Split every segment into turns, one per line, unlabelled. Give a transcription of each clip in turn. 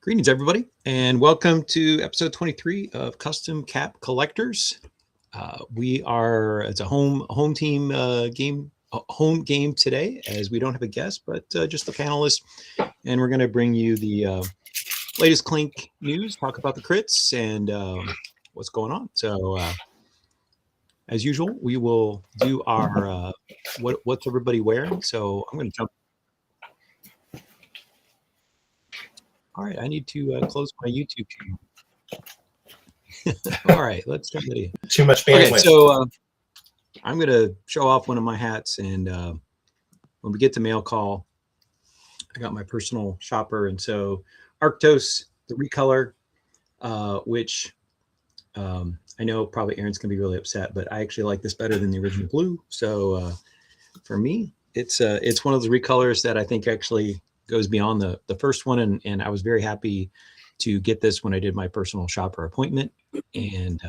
Greetings, everybody, and welcome to episode 23 of Custom Cap Collectors. It's a home team home game today, as we don't have a guest, but just a panelist, and we're going to bring you the latest Clink news, talk about the crits and what's going on. So, as usual, we will do our what's everybody wearing. So I'm going to jump. All right, I need to close my YouTube channel. All right, let's jump into it.
Too much bandwidth.
Okay, so I'm going to show off one of my hats, and when we get to mail call, I got my personal shopper, and so Arctos, the recolor, which I know probably Aaron's going to be really upset, but I actually like this better than the original blue. So for me, it's one of those recolors that I think actually goes beyond the first one, and I was very happy to get this when I did my personal shopper appointment, and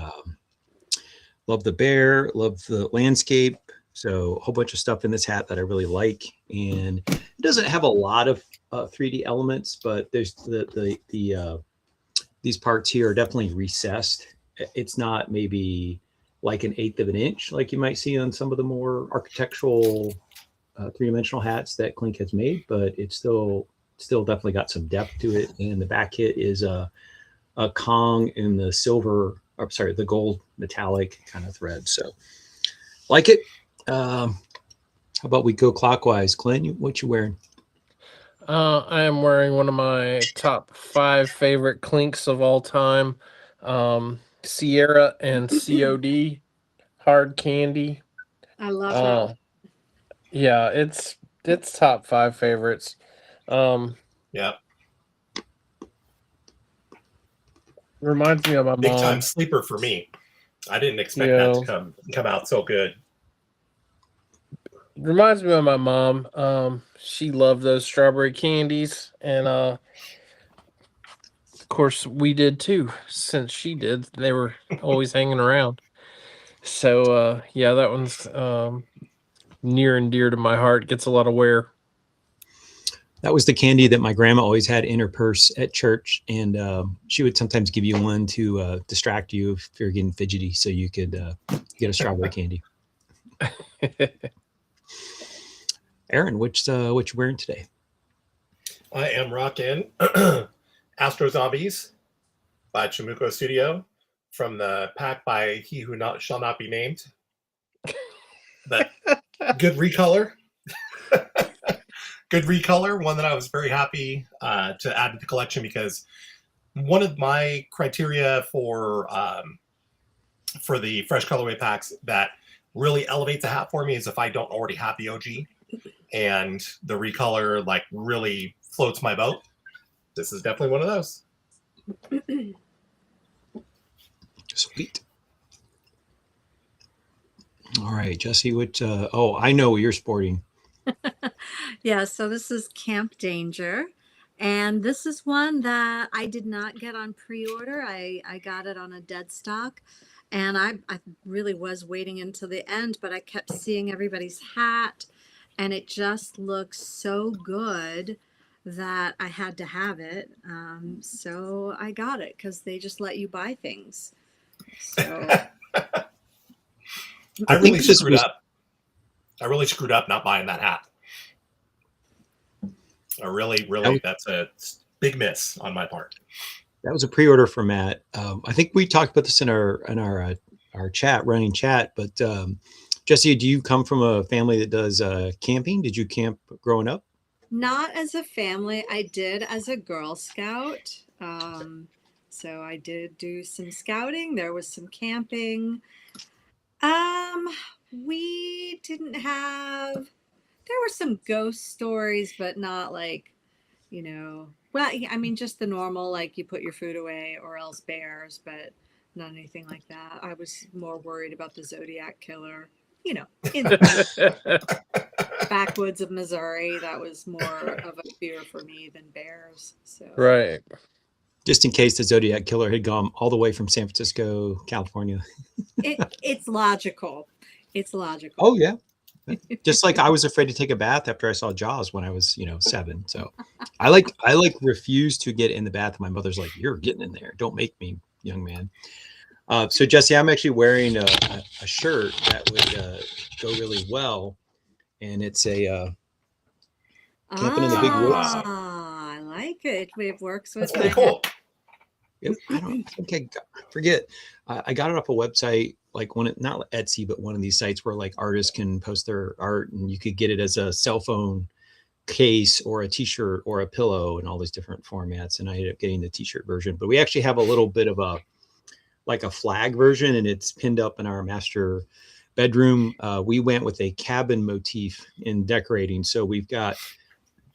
love the bear, love the landscape. So a whole bunch of stuff in this hat that I really like, and it doesn't have a lot of 3D elements, but there's these parts here are definitely recessed. It's not maybe like 1/8 of an inch like you might see on some of the more architectural three-dimensional hats that Clink has made, but it's still definitely got some depth to it. And the back hit is a Kong in the silver, or sorry, the gold metallic kind of thread. So like it. How about we go clockwise? Clint, what you wearing?
I am wearing one of my top 5 favorite Clinks of all time, Sierra and COD hard candy.
I love that.
Yeah, it's top 5 favorites.
Yeah.
Reminds me of my
Big
mom.
time sleeper for me. I didn't expect that to come out so good.
Reminds me of my mom. She loved those strawberry candies, and of course we did too, since she did. They were always hanging around. So yeah, that one's near and dear to my heart. Gets a lot of wear.
That was the candy that my grandma always had in her purse at church, and she would sometimes give you one to distract you if you're getting fidgety, so you could get a strawberry candy. Aaron, what you wearing today?
I am rocking Astro Zombies by Chimuko Studio from the pack by He Who Shall Not Be Named. That good recolor. Good recolor, one that I was very happy to add to the collection, because one of my criteria for the fresh colorway packs that really elevates a hat for me is if I don't already have the OG, and the recolor like really floats my boat. This is definitely one of those.
Sweet. All right, Jesse, which I know what you're sporting.
Yeah, so this is Camp Danger, and this is one that I did not get on pre-order. I got it on a dead stock, and I really was waiting until the end, but I kept seeing everybody's hat, and it just looks so good that I had to have it. So I got it because they just let you buy things. So
I really screwed up. I really screwed up not buying that hat. That's a big miss on my part.
That was a pre-order for Matt. I think we talked about this in our running chat. But Jesse, do you come from a family that does camping? Did you camp growing up?
not as a family. I did as a Girl Scout. So I did do some scouting. There was some camping. We didn't have, there were some ghost stories, but not like, well, I mean, just the normal, like you put your food away or else bears, but not anything like that. I was more worried about the Zodiac killer, in the backwoods of Missouri. That was more of a fear for me than bears. So
Right.
Just in case the Zodiac killer had gone all the way from San Francisco, California.
it's logical. It's logical.
Oh yeah, Just like I was afraid to take a bath after I saw Jaws when I was, 7. So I refuse to get in the bath. My mother's like, "You're getting in there. Don't make me, young man." So Jesse, I'm actually wearing a shirt that would go really well, and it's a camping in the big woods.
I like it. It works with
That's pretty
my
cool.
I don't think I forget. I got it off a website, like not Etsy, but one of these sites where like artists can post their art, and you could get it as a cell phone case or a t-shirt or a pillow and all these different formats. And I ended up getting the t-shirt version, but we actually have a little bit of a flag version, and it's pinned up in our master bedroom. We went with a cabin motif in decorating, so we've got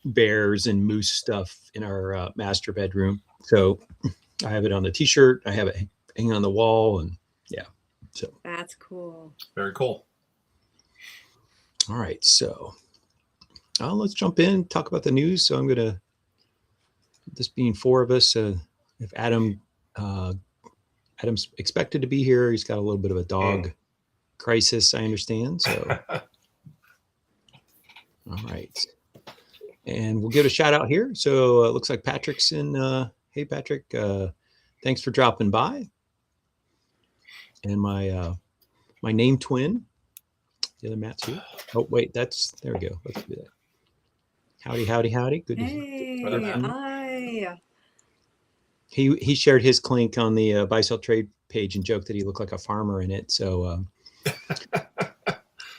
bears and moose stuff in our master bedroom. So I have it on the t-shirt, I have it hanging on the wall, and so
That's cool.
Very cool.
all right, so let's jump in, talk about the news. So I'm gonna, this being 4 of us, if Adam's expected to be here, he's got a little bit of a dog crisis, I understand. So all right, and we'll give a shout out here. So it looks like Patrick's in. Hey Patrick, thanks for dropping by. And my name twin, the other Matt's here. Oh wait, there we go. Let's do that. Howdy. Good to
Hey, hi.
He shared his clink on the buy sell trade page and joked that he looked like a farmer in it. So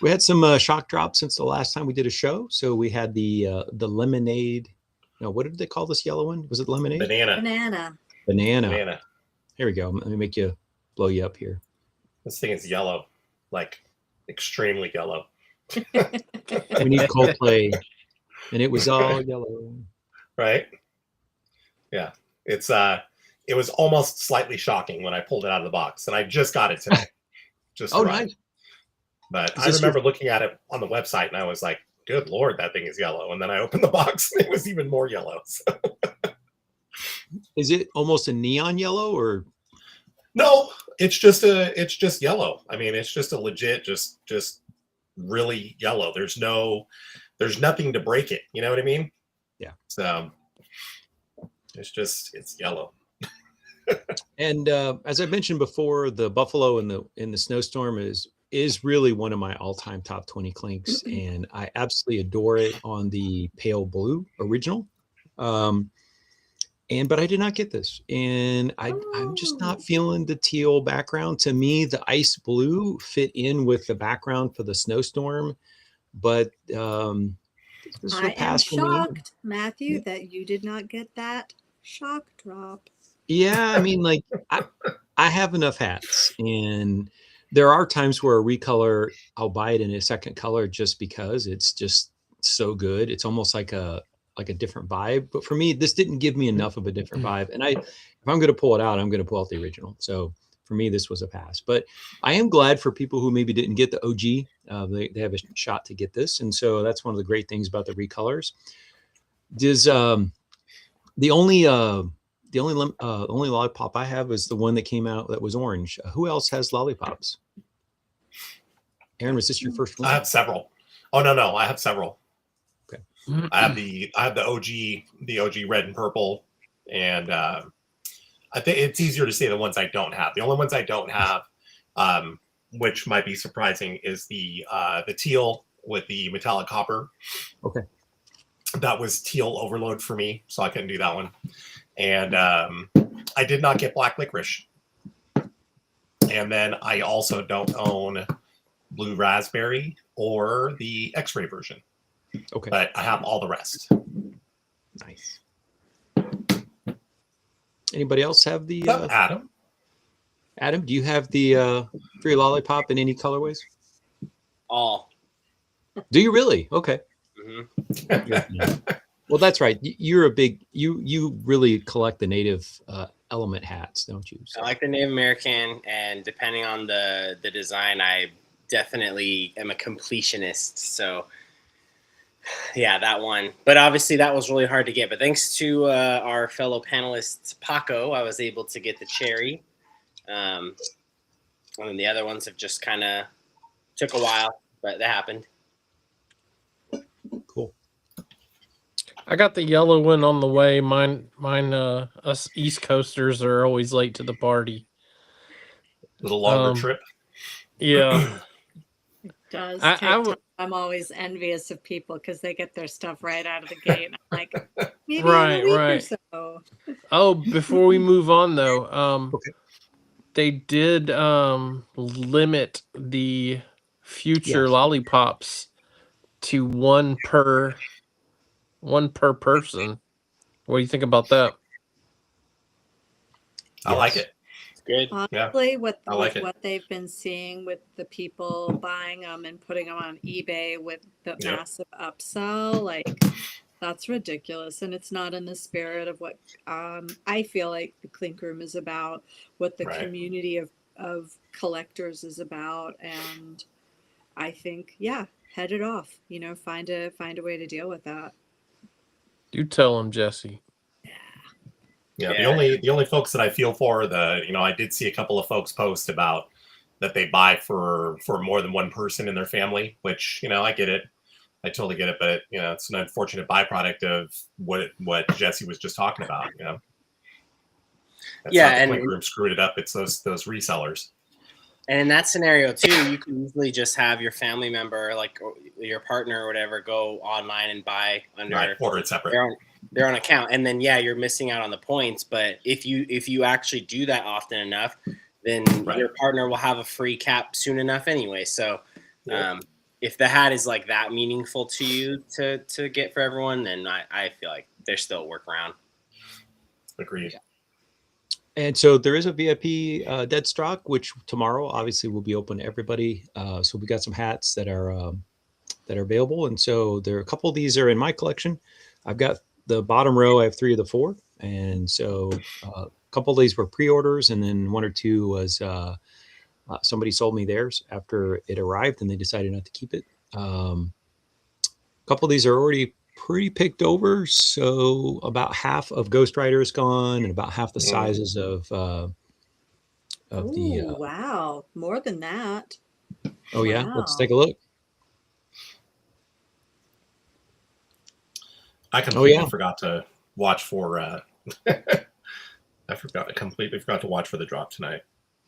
we had some shock drops since the last time we did a show. So we had the lemonade. No, what did they call this yellow one? Was it lemonade?
Banana.
Here we go. Let me blow you up here.
This thing is yellow, like extremely yellow.
We need Coldplay, and it was all yellow.
Right? Yeah. It was almost slightly shocking when I pulled it out of the box, and I just got it today.
Nice.
But I remember looking at it on the website, and I was like, "Good Lord, that thing is yellow!" And then I opened the box, and it was even more yellow. So.
Is it almost a neon yellow, or?
No, it's just yellow. I mean, it's just a legit, just really yellow. There's nothing to break it. You know what I mean?
Yeah.
So it's yellow.
And as I mentioned before, the buffalo in the snowstorm is really one of my all-time top 20 clinks, and I absolutely adore it on the pale blue original. But I did not get this, and I'm just not feeling the teal background. To me, the ice blue fit in with the background for the snowstorm, but this
I
will pass
am
for me.
shocked, Matthew, that you did not get that shock drop.
Yeah, I mean, like I have enough hats, and there are times where a recolor, I'll buy it in a second color just because it's just so good. It's almost like a different vibe. But for me, this didn't give me enough of a different vibe. And if I'm going to pull it out, I'm going to pull out the original. So for me, this was a pass. But I am glad for people who maybe didn't get the OG. They have a shot to get this, and so that's one of the great things about the recolors. The only lollipop I have is the one that came out that was orange. Who else has lollipops? Aaron, was this your first one?
I have several. Oh no, I have several.
Okay.
I have the OG red and purple, and I think it's easier to say the ones I don't have. The only ones I don't have, which might be surprising, is the teal with the metallic copper.
Okay.
That was teal overload for me, so I couldn't do that one. And I did not get black licorice. And then I also don't own blue raspberry or the X-ray version.
Okay.
But I have all the rest.
Nice. Anybody else have the
Adam?
Adam, do you have the free lollipop in any colorways?
All.
Do you really? Okay.
Mm-hmm.
Well, that's right. You're a big you really collect the native element hats, don't you? So.
I like the Native American, and depending on the design, I definitely am a completionist. So yeah, that one. But obviously that was really hard to get. But thanks to our fellow panelist Paco, I was able to get the cherry. And then the other ones have just kind of took a while, but that happened.
Cool.
I got the yellow one on the way. Mine. Us East Coasters are always late to the party.
Little longer trip.
Yeah.
Does
I
take
would.
time. I'm always envious of people because they get their stuff right out of the gate. And I'm like, maybe in a
Right,
week or
right.
so.
Oh, before we move on though,
Okay.
they did limit the future
Yes.
lollipops to one per person. What do you think about that?
I like
Yes.
it.
It's good.
Yeah.
Honestly, with
I like it.
what they've been seeing with the people buying them and putting them on eBay with the
Yep.
massive upsell, like that's ridiculous. And it's not in the spirit of what I feel like the Clink Room is about, what the
Right.
community of collectors is about. And I think, yeah, head it off. You know, find a way to deal with that.
Do tell them, Jesse.
Yeah,
Yeah.
the only folks that I feel for I did see a couple of folks post about that they buy for more than one person in their family, which, I get it. I totally get it, but it's an unfortunate byproduct of what Jesse was just talking about, That's
Yeah,
not the
and-
Clink Room screwed it up, it's those resellers.
And in that scenario too, you can easily just have your family member, like or your partner or whatever, go online and buy under
Right, order it separate.
their own account, and then yeah, you're missing out on the points. But if you actually do that often enough, then
Right.
your partner will have a free cap soon enough anyway. So,
Yeah.
if the hat is like that meaningful to you to get for everyone, then I feel like there's still a workaround.
Agreed.
Yeah. And so there is a VIP dead stock, which tomorrow obviously will be open to everybody. So we got some hats that are available, and so there are a couple of these are in my collection. I've got the bottom row. I have 3 of the 4, and so a couple of these were pre-orders, and then 1 or 2 was somebody sold me theirs after it arrived, and they decided not to keep it. A couple of these are already pretty picked over, so about half of Ghost Rider is gone, and about half the sizes of the.
Wow, more than that.
Oh yeah, let's
Wow.
take a look.
I completely
yeah.
forgot to watch for completely forgot to watch for the drop tonight.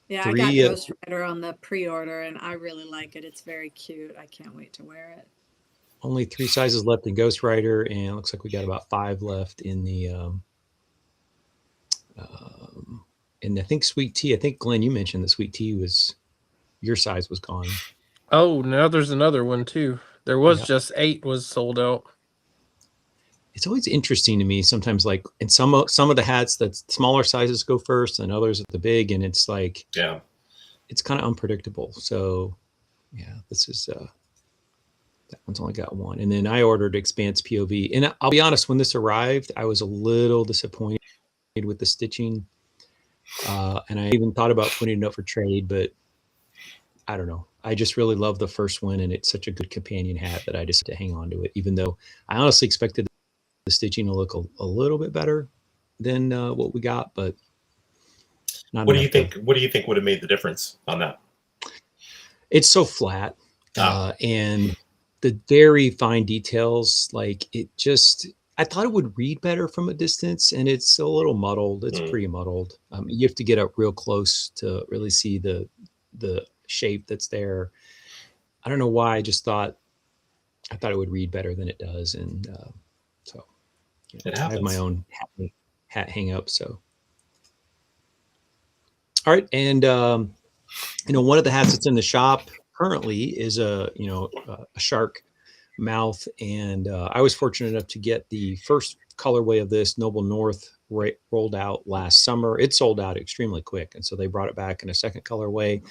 Yeah,
3,
I got Ghost Rider on the pre-order, and I really like it. It's very cute. I can't wait to wear it.
Only 3 sizes left in Ghost Rider, and it looks like we got about 5 left in the and I think Sweet Tea. I think Glenn, you mentioned the Sweet Tea was your size was gone.
Oh, now there's another one too. There was
Yeah.
just 8 was sold out.
It's always interesting to me sometimes, like in some of the hats that smaller sizes go first and others at the big, and it's like,
Yeah.
it's kind of unpredictable. So yeah, this is that one's only got 1. And then I ordered Expanse POV, and I'll be honest, when this arrived, I was a little disappointed with the stitching, and I even thought about putting it up for trade, but I don't know. I just really love the first one, and it's such a good companion hat that I just had to hang on to it, even though I honestly expected the stitching to look a little bit better than what we got, but not
What do you
enough
think? What do you think would have made the difference on that?
It's so flat, and the very fine details, like it just, I thought it would read better from a distance, and it's a little muddled. It's pretty muddled. You have to get up real close to really see the shape that's there. I don't know why. I thought it would read better than it does, and so
It
I have my
happens.
own hat hang up. So all right, and one of the hats that's in the shop currently is a shark mouth, and I was fortunate enough to get the first colorway of this. Noble North rolled out last summer. It sold out extremely quick, and so they brought it back in a second colorway.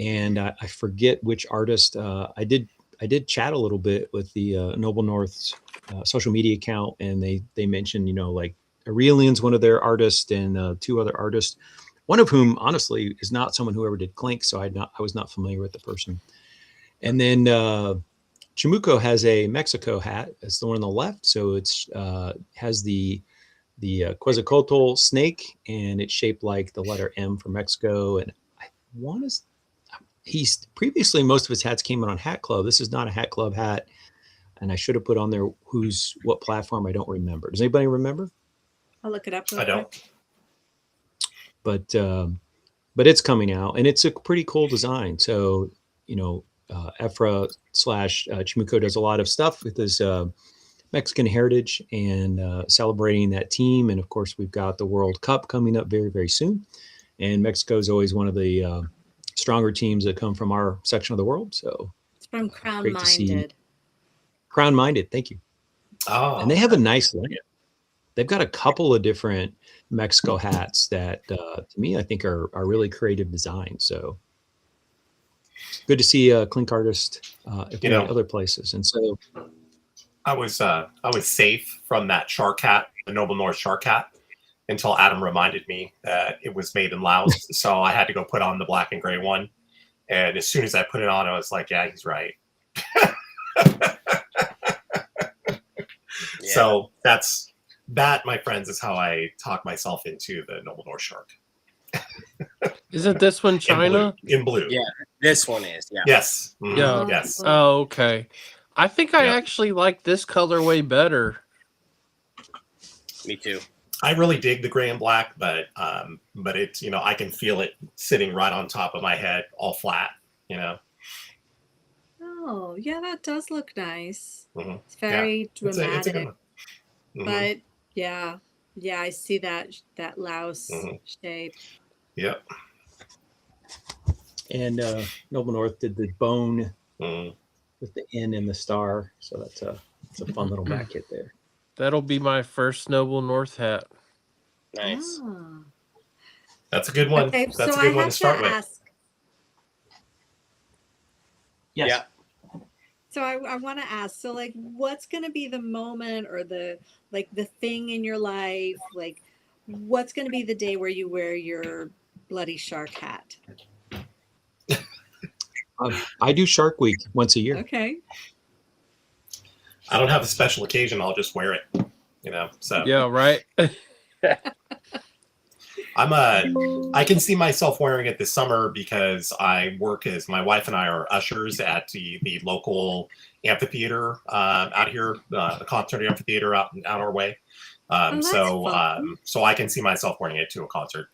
And I forget which artist. I did chat a little bit with the Noble North's social media account, and they mentioned like Aurelian's one of their artists, and 2 other artists, one of whom honestly is not someone who ever did Clink, so I was not familiar with the person. And then Chimuco has a Mexico hat. It's the one on the left, so it's has the Quetzalcoatl snake, and it's shaped like the letter M for Mexico. And I want to. He's previously, most of his hats came out on Hat Club. This is not a Hat Club hat. and I should have put on there what platform. I don't remember. Does anybody remember?
I'll look it up. Real
I don't.
quick.
But it's coming out, and it's a pretty cool design. So Efra slash Chimuko does a lot of stuff with his Mexican heritage and celebrating that team. And of course, we've got the World Cup coming up very, very soon. And Mexico is always one of the stronger teams that come from our section of the world. So
It's from Crown
great to see.
Minded.
Crown Minded, thank you.
Oh,
And they have a nice lineup. They've got a couple of different Mexico hats that, to me, I think are really creative designs. So good to see Clink Artist in other places. And so
I was safe from that shark hat, the Noble North shark hat, until Adam reminded me that it was made in Laos. So I had to go put on the black and gray one. And as soon as I put it on, I was like, yeah, he's right.
Yeah.
So that, my friends, is how I talk myself into the Noble North shark.
Isn't this one China?
In blue.
Yeah, this one is. Yeah.
Yes. Mhm.
Yeah.
Yes.
Oh, okay. I think I
Yep.
actually like this colorway better.
Me too.
I really dig the gray and black, but it's, I can feel it sitting right on top of my head, all flat.
Oh, yeah, that does look nice.
Mhm.
It's very
It's
dramatic.
a good one. Mhm.
But yeah, I see that louse
Mhm.
shape.
Yep.
and Noble North did the bone
Mhm.
with the N and the star. So that's a fun little back hit there.
That'll be my first Noble North hat.
Nice.
Ah.
That's a good one.
Okay,
That's
so
a
I
good one
have
to start with.
ask.
Yes.
Yeah.
So I want to ask. So like, what's going to be the moment or the thing in your life? Like, what's going to be the day where you wear your bloody shark hat?
I do Shark Week once a year.
Okay.
I don't have a special occasion. I'll just wear it. So
Yeah, right?
I can see myself wearing it this summer because I work my wife and I are ushers at the local amphitheater out here, the concert amphitheater out our way.
That's fun.
So I can see myself wearing it to a concert.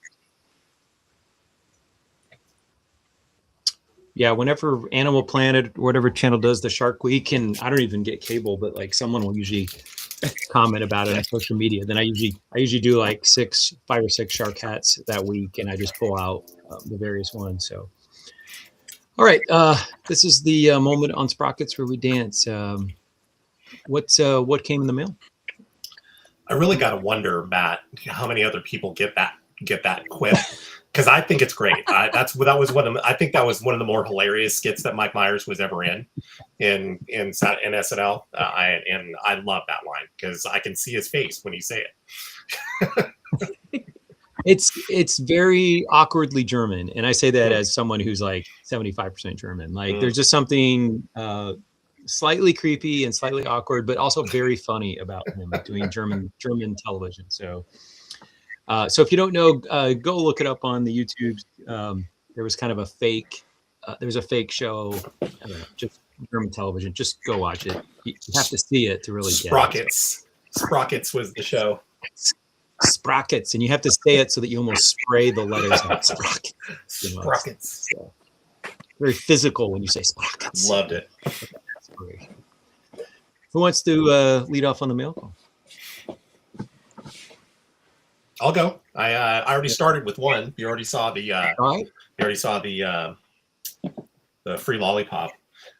Yeah, whenever Animal Planet, whatever channel does the Shark Week, and I don't even get cable, but like someone will usually comment about it on social media. Then I usually do like 5 or 6 shark hats that week, and I just pull out the various ones. So, all right, this is the moment on Sprockets where we dance. What came in the mail?
I really got to wonder, Matt, how many other people get that quip. Because I think it's great. I think that was one of the more hilarious skits that Mike Myers was ever in SNL. And I love that line because I can see his face when he say it.
It's very awkwardly German, and I say that as someone who's like 75% German. Like there's just something slightly creepy and slightly awkward, but also very funny about him doing German television. So if you don't know, go look it up on the YouTube. There was kind of a fake. There's a fake show, just German television. Just go watch it. You have to see it to really get it.
Sprockets was the show.
Sprockets, and you have to say it so that you almost spray the letters out. Sprockets.
Sprockets.
So, very physical when you say sprockets.
Loved it.
Who wants to lead off on the mail call?
I'll go. I already started with one. You already saw the.
All right.
You already saw the free lollipop.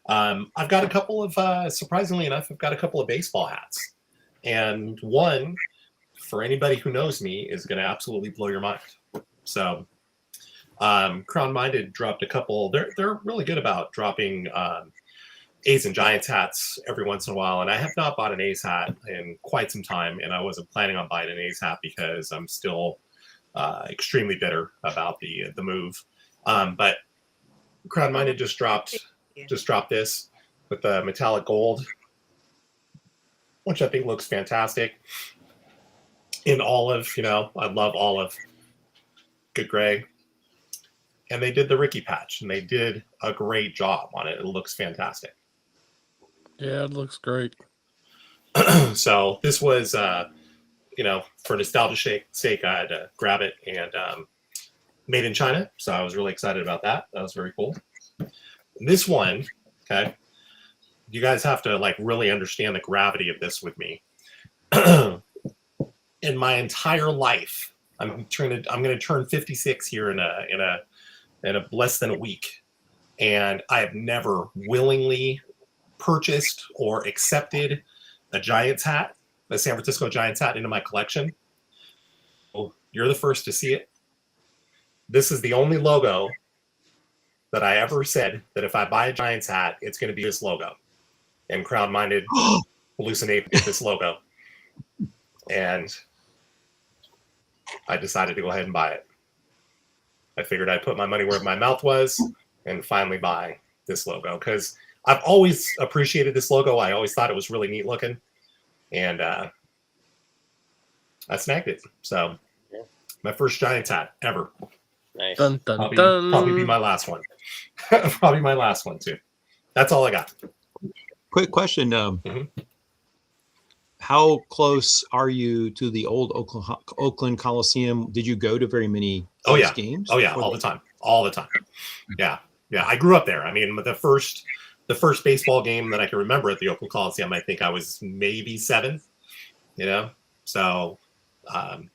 I've got a couple of surprisingly enough, I've got a couple of baseball hats, and one for anybody who knows me is going to absolutely blow your mind. So, Crown Minded dropped a couple. They're really good about dropping A's and Giants hats every once in a while, and I have not bought an A's hat in quite some time, and I wasn't planning on buying an A's hat because I'm still extremely bitter about the move. But Crown Minded just dropped this with the metallic gold, which I think looks fantastic. In olive, I love olive. Good gray. And they did the Ricky patch, and they did a great job on it. It looks fantastic.
Yeah, it looks great.
So this was, for nostalgia sake, I had to grab it, and made in China. So I was really excited about that. That was very cool. This one, okay, you guys have to like really understand the gravity of this with me. In my entire life, I'm going to turn 56 here in a less than a week, and I have never willingly purchased or accepted a Giants hat, a San Francisco Giants hat, into my collection. Well, you're the first to see it. This is the only logo that I ever said that if I buy a Giants hat, it's going to be this logo. And crowd-minded hallucinate with this logo. And I decided to go ahead and buy it. I figured I'd put my money where my mouth was and finally buy this logo, because I've always appreciated this logo. I always thought it was really neat looking. And I snagged it. So my first Giants hat ever.
Nice.
Dun, dun,
Probably be
dun.
my last one. Probably my last one too. That's all I got.
Quick question.
Mhm.
How close are you to the old Oakland Coliseum? Did you go to very many games?
Oh yeah, all the time. All the time. Yeah. Yeah. I grew up there. I mean, the first baseball game that I can remember at the Oakland Coliseum, I think I was maybe 7, So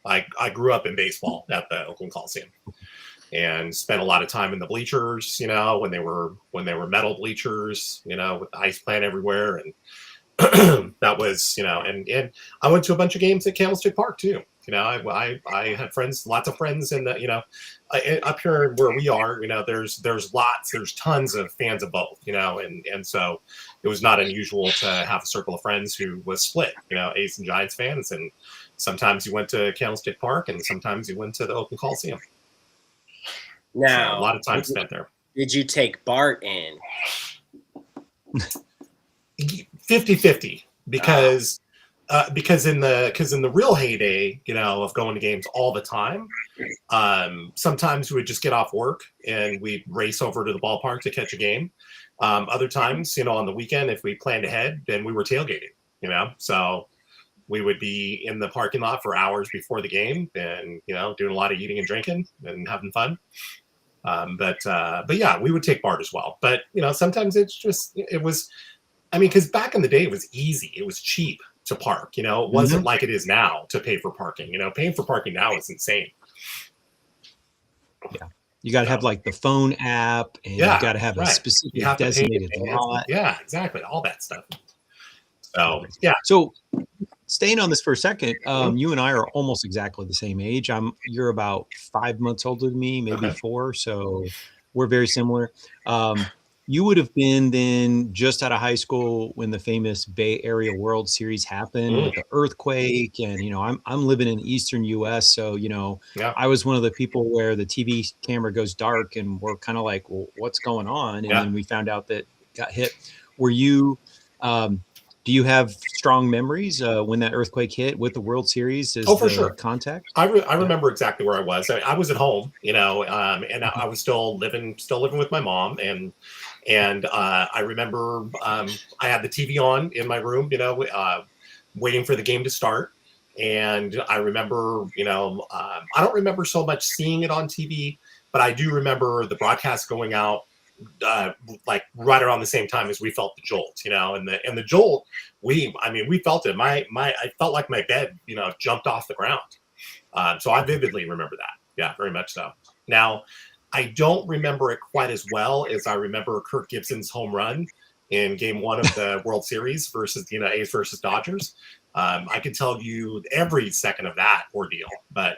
I grew up in baseball at the Oakland Coliseum and spent a lot of time in the bleachers, when they were metal bleachers, with the ice plant everywhere. And that was, and I went to a bunch of games at Candlestick Park too. I had friends, lots of friends in the, up here where we are, there's tons of fans of both, and so it was not unusual to have a circle of friends who was split, A's and Giants fans. And sometimes you went to Candlestick Park and sometimes you went to the Oakland Coliseum.
Now,
So a lot of time spent there.
Did you take Bart in?
50-50, because in the real heyday, of going to games all the time, sometimes we would just get off work and we'd race over to the ballpark to catch a game. Other times, on the weekend, if we planned ahead, then we were tailgating, so we would be in the parking lot for hours before the game and, doing a lot of eating and drinking and having fun. But yeah, we would take Bart as well. But, sometimes it was, because back in the day, it was easy. It was cheap to park, it wasn't like it is now to pay for parking. Paying for parking now is insane.
Yeah. You got to have like the phone app, and you got to have a specific designated lot.
Yeah, exactly. All that stuff. So, yeah.
So staying on this for a second, you and I are almost exactly the same age. You're about 5 months older than me, maybe 4. So we're very similar. You would have been then just out of high school when the famous Bay Area World Series happened with the earthquake. And, I'm living in Eastern US. So, I was one of the people where the TV camera goes dark and we're kind of like, well, what's going on? And then we found out that it got hit. Were you, do you have strong memories when that earthquake hit with the World Series?
For sure.
Contact?
I remember exactly where I was. I was at home, and I was still living with my mom, and I remember I had the TV on in my room, waiting for the game to start. And I remember, I don't remember so much seeing it on TV, but I do remember the broadcast going out like right around the same time as we felt the jolt, and the jolt, we felt it. I felt like my bed, jumped off the ground. So I vividly remember that. Yeah, very much so. Now, I don't remember it quite as well as I remember Kirk Gibson's home run in Game 1 of the World Series versus A's versus Dodgers. I could tell you every second of that ordeal, but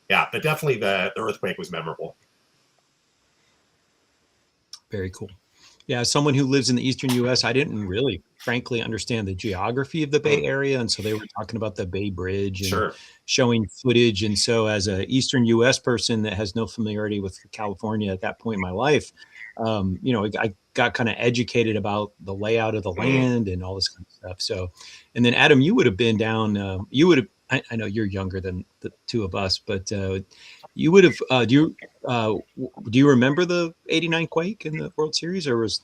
definitely the earthquake was memorable.
Very cool. Yeah, as someone who lives in the Eastern US, I didn't really, frankly, understand the geography of the Bay Area. And so they were talking about the Bay Bridge and showing footage. And so as an Eastern US person that has no familiarity with California at that point in my life, I got kind of educated about the layout of the land and all this kind of stuff. So, and then Adam, you would have been down, I know you're younger than the two of us, but you would have, do you remember the '89 quake in the World Series, or was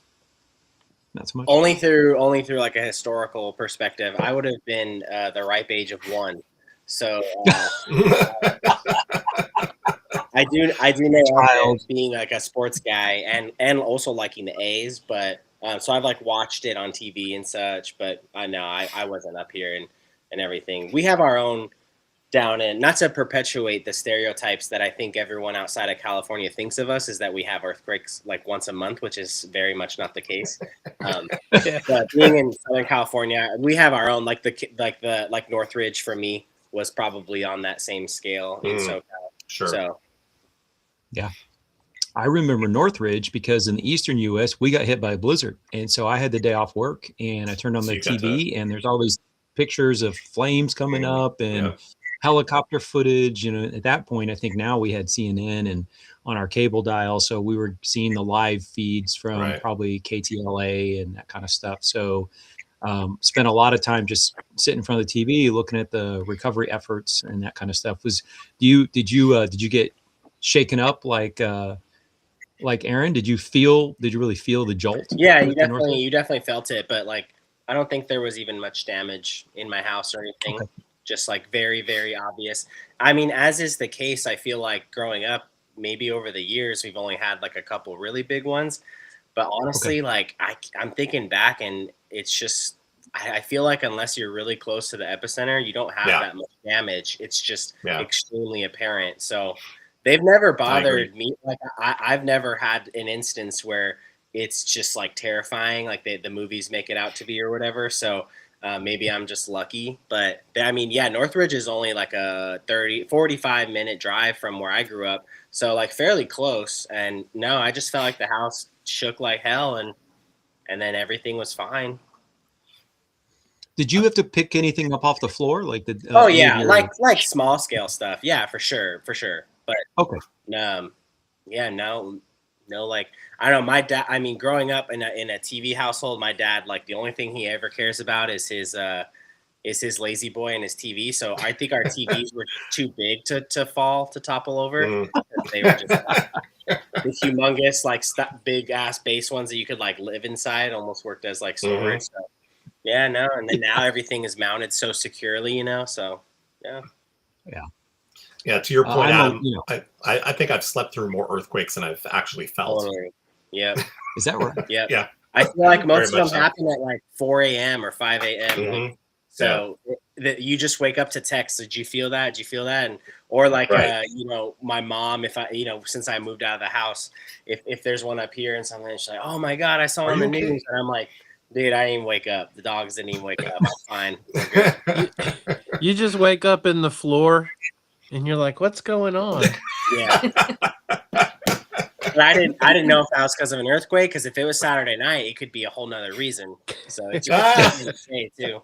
Not so much.
Only through like a historical perspective. I would have been the ripe age of 1. So I do know
Child.
being like a sports guy and also liking the A's, but so I've like watched it on TV and such, but I know I wasn't up here and everything. We have our own down in, not to perpetuate the stereotypes that I think everyone outside of California thinks of us, is that we have earthquakes like once a month, which is very much not the case. But being in Southern California, we have our own, like Northridge for me was probably on that same scale in SoCal.
Sure.
So
yeah, I remember Northridge because in the eastern U.S. we got hit by a blizzard, and so I had the day off work, and I turned on the TV, and there's all these pictures of flames coming up and helicopter footage. You know, at that point, I think now we had CNN and on our cable dial, so we were seeing the live feeds from probably KTLA and that kind of stuff. So spent a lot of time just sitting in front of the TV looking at the recovery efforts and that kind of stuff. Did you get shaken up like Aaron? Did you really feel the jolt?
Yeah, you definitely felt it, but like I don't think there was even much damage in my house or anything. Okay. Just like very, very obvious. I mean, as is the case, I feel like growing up, maybe over the years, we've only had like a couple really big ones. But honestly, like I'm thinking back, and it's just I feel like unless you're really close to the epicenter, you don't have that much damage. It's just extremely apparent. So they've never bothered me. Like I've never had an instance where it's just like terrifying, like the movies make it out to be or whatever. So maybe I'm just lucky. But I mean, yeah, Northridge is only like a 45 minute drive from where I grew up. So like fairly close. And no, I just felt like the house shook like hell, and then everything was fine.
Did you have to pick anything up off the floor, like the?
Like small scale stuff. Yeah, for sure. But no, like I don't know. My dad. I mean, growing up in a TV household, my dad, like the only thing he ever cares about is his lazy boy and his TV. So I think our TVs were too big to topple over. They were just the humongous, like big ass base ones that you could like live inside. Almost worked as like storage. So, yeah, no, and then now everything is mounted so securely, you know. So yeah.
To your point, Adam, I think I've slept through more earthquakes than I've actually felt.
Totally. Yeah.
Is that right?
Yeah.
I feel like most of them happen at like 4 a.m. or 5 a.m. So you just wake up to text. Did you feel that? Did you feel that? And or like my mom, if I since I moved out of the house, if there's one up here and something, she's like, oh my God, I saw on the news, and I'm like, dude, I didn't even wake up. The dogs didn't even wake up. I'm fine.
You just wake up in the floor, and you're like, what's going on?
Yeah. But I didn't know if that was because of an earthquake. Because if it was Saturday night, it could be a whole nother reason. So it's say too.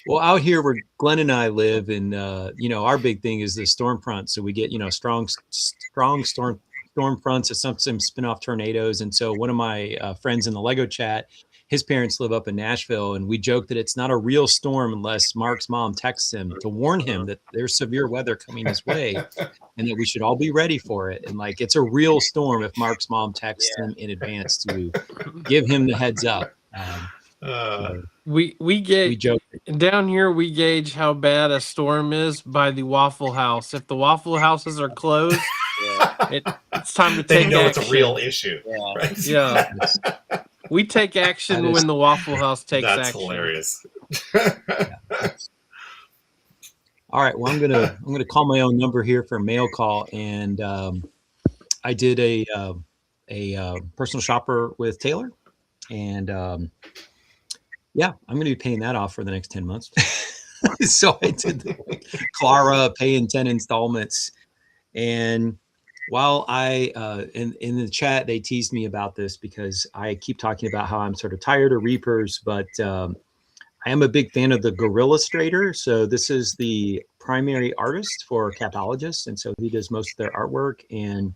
Well, out here where Glenn and I live, and our big thing is the storm front. So we get strong storm fronts, some spin-off tornadoes. And so one of my friends in the Lego chat, his parents live up in Nashville, and we joke that it's not a real storm unless Mark's mom texts him to warn him that there's severe weather coming his way and that we should all be ready for it. And like, it's a real storm if Mark's mom texts him in advance to give him the heads up.
We joke down here. We gauge how bad a storm is by the Waffle House. If the Waffle Houses are closed, it's time to take action.
It's a real issue.
Yeah. Right? Yeah. We take action when the Waffle House takes action.
That's hilarious.
All right. Well, I'm gonna call my own number here for a mail call, and I did a personal shopper with Taylor, and I'm going to be paying that off for the next 10 months. So I did Clara paying 10 installments, and while in the chat, they teased me about this because I keep talking about how I'm sort of tired of Reapers, but I am a big fan of the Gorillastrator. So this is the primary artist for Capologists, and so he does most of their artwork. And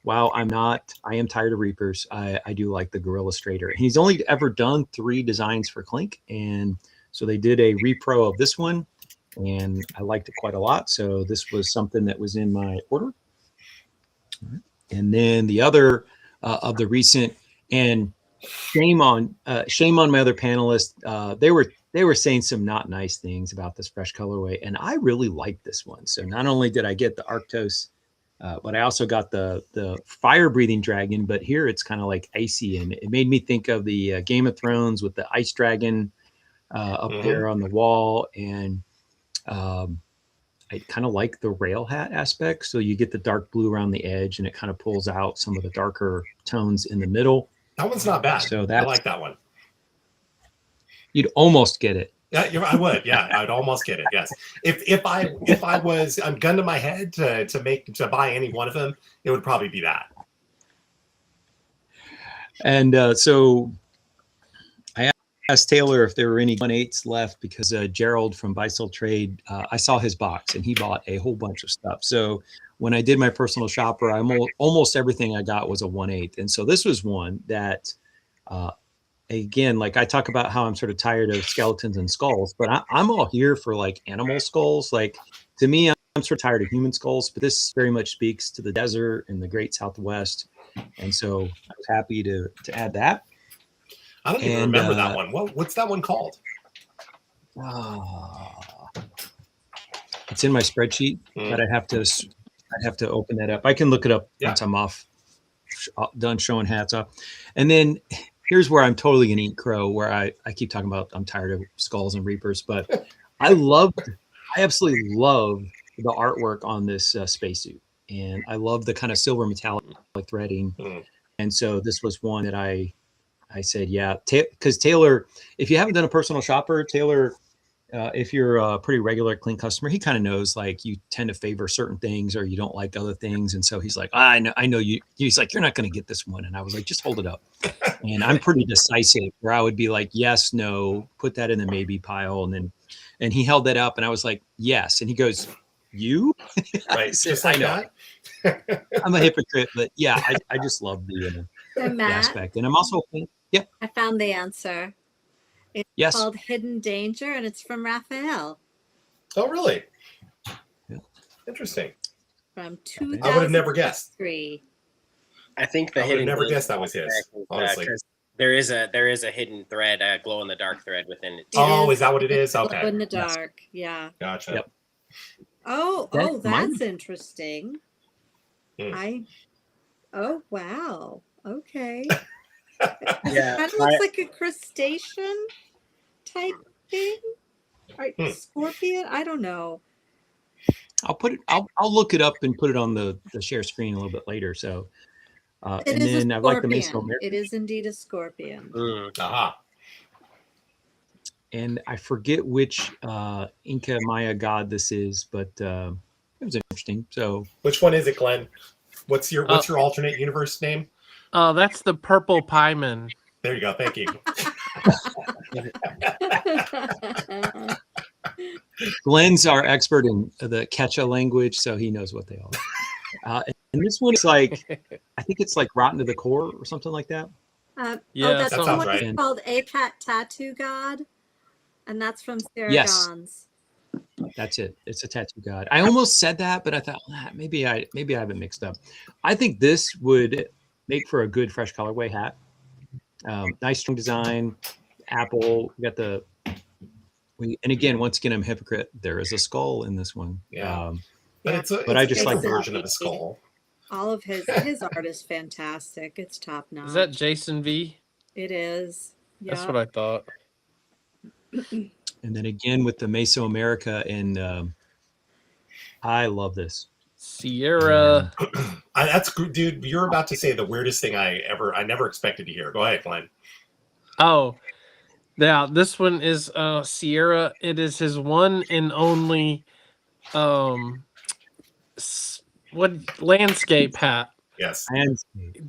while I am tired of Reapers, I do like the Gorillastrator. He's only ever done 3 designs for Clink, and so they did a repro of this one, and I liked it quite a lot. So this was something that was in my order. And then the other of the recent, and shame on my other panelists. They were saying some not nice things about this fresh colorway, and I really liked this one. So not only did I get the Arctos, but I also got the fire breathing dragon. But here it's kind of like icy, and it made me think of the Game of Thrones with the ice dragon up there on the wall, and I kind of like the rail hat aspect. So you get the dark blue around the edge, and it kind of pulls out some of the darker tones in the middle.
That one's not bad.
So
I like that one.
You'd almost get it.
Yeah, I would. Yeah, I'd almost get it. Yes. If I was gun to my head to buy any one of them, it would probably be that.
And so I asked Taylor if there were any 1/8s left, because Gerald from Buy Sell Trade, I saw his box and he bought a whole bunch of stuff. So when I did my personal shopper, almost everything I got was a 1/8. And so this was one that, again, like I talk about how I'm sort of tired of skeletons and skulls, but I'm all here for like animal skulls. Like to me, I'm sort of tired of human skulls, but this very much speaks to the desert and the great Southwest. And so I was happy to add that.
I don't even remember that one. What's that one called?
It's in my spreadsheet, but I'd have to open that up. I can look it up once I'm done showing hats off. And then here's where I'm totally gonna eat crow, where I keep talking about I'm tired of skulls and reapers, but I absolutely love the artwork on this spacesuit, and I love the kind of silver metallic threading. And so this was one that I said, yeah, because Taylor, if you haven't done a personal shopper, Taylor, if you're a pretty regular Clink customer, he kind of knows like you tend to favor certain things or you don't like other things. And so he's like, I know you. He's like, you're not going to get this one. And I was like, just hold it up. And I'm pretty decisive, where I would be like, yes, no, put that in the maybe pile. And he held that up, and I was like, yes. And he goes, you?
Right.
Said,
just like
I know.
that.
I'm a hypocrite, but yeah, I just love the aspect. And I'm also,
I found the answer. It's called Hidden Danger, and it's from Raphael.
Oh, really?
Yeah.
Interesting.
From 2003.
I would have never guessed.
I think the
I would have never guessed that was his. Honestly,
there is a hidden thread, a glow in the dark thread within it.
Is that what it is? Okay.
Glow in the dark. Yeah.
Gotcha.
Yep.
Oh, that's interesting. Oh, wow. Okay.
Yeah,
kind of looks like a crustacean type thing. Scorpion? I don't know.
I'll look it up and put it on the share screen a little bit later. So
it is
then I like the Mesoamerican.
It is indeed a scorpion.
And I forget which Inca Maya god this is, but it was interesting. So
which one is it, Glenn? What's your alternate universe name?
That's the purple pieman.
There you go. Thank you.
Glenn's our expert in the Quechua language, so he knows what they are. And this one is like, I think it's like rotten to the core or something like that.
That's
that
the one
right.
called Akat Tattoo God, and that's from Sarah
Yes.
Gons.
That's it. It's a tattoo god. I almost said that, but I thought maybe I have it mixed up. I think this would make for a good fresh colorway hat. Nice strong design. Apple. We got and again, once again, I'm a hypocrite. There is a skull in this one.
Yeah.
But I just like
the version of a skull.
All of his art is fantastic. It's top notch.
Is that Jason V?
It is. Yeah.
That's what I thought.
And then again with the Mesoamerica, and I love this.
Sierra.
That's dude. You're about to say the weirdest thing I never expected to hear. Go ahead, Glenn.
Oh, yeah. This one is Sierra. It is his one and only landscape hat.
Yes.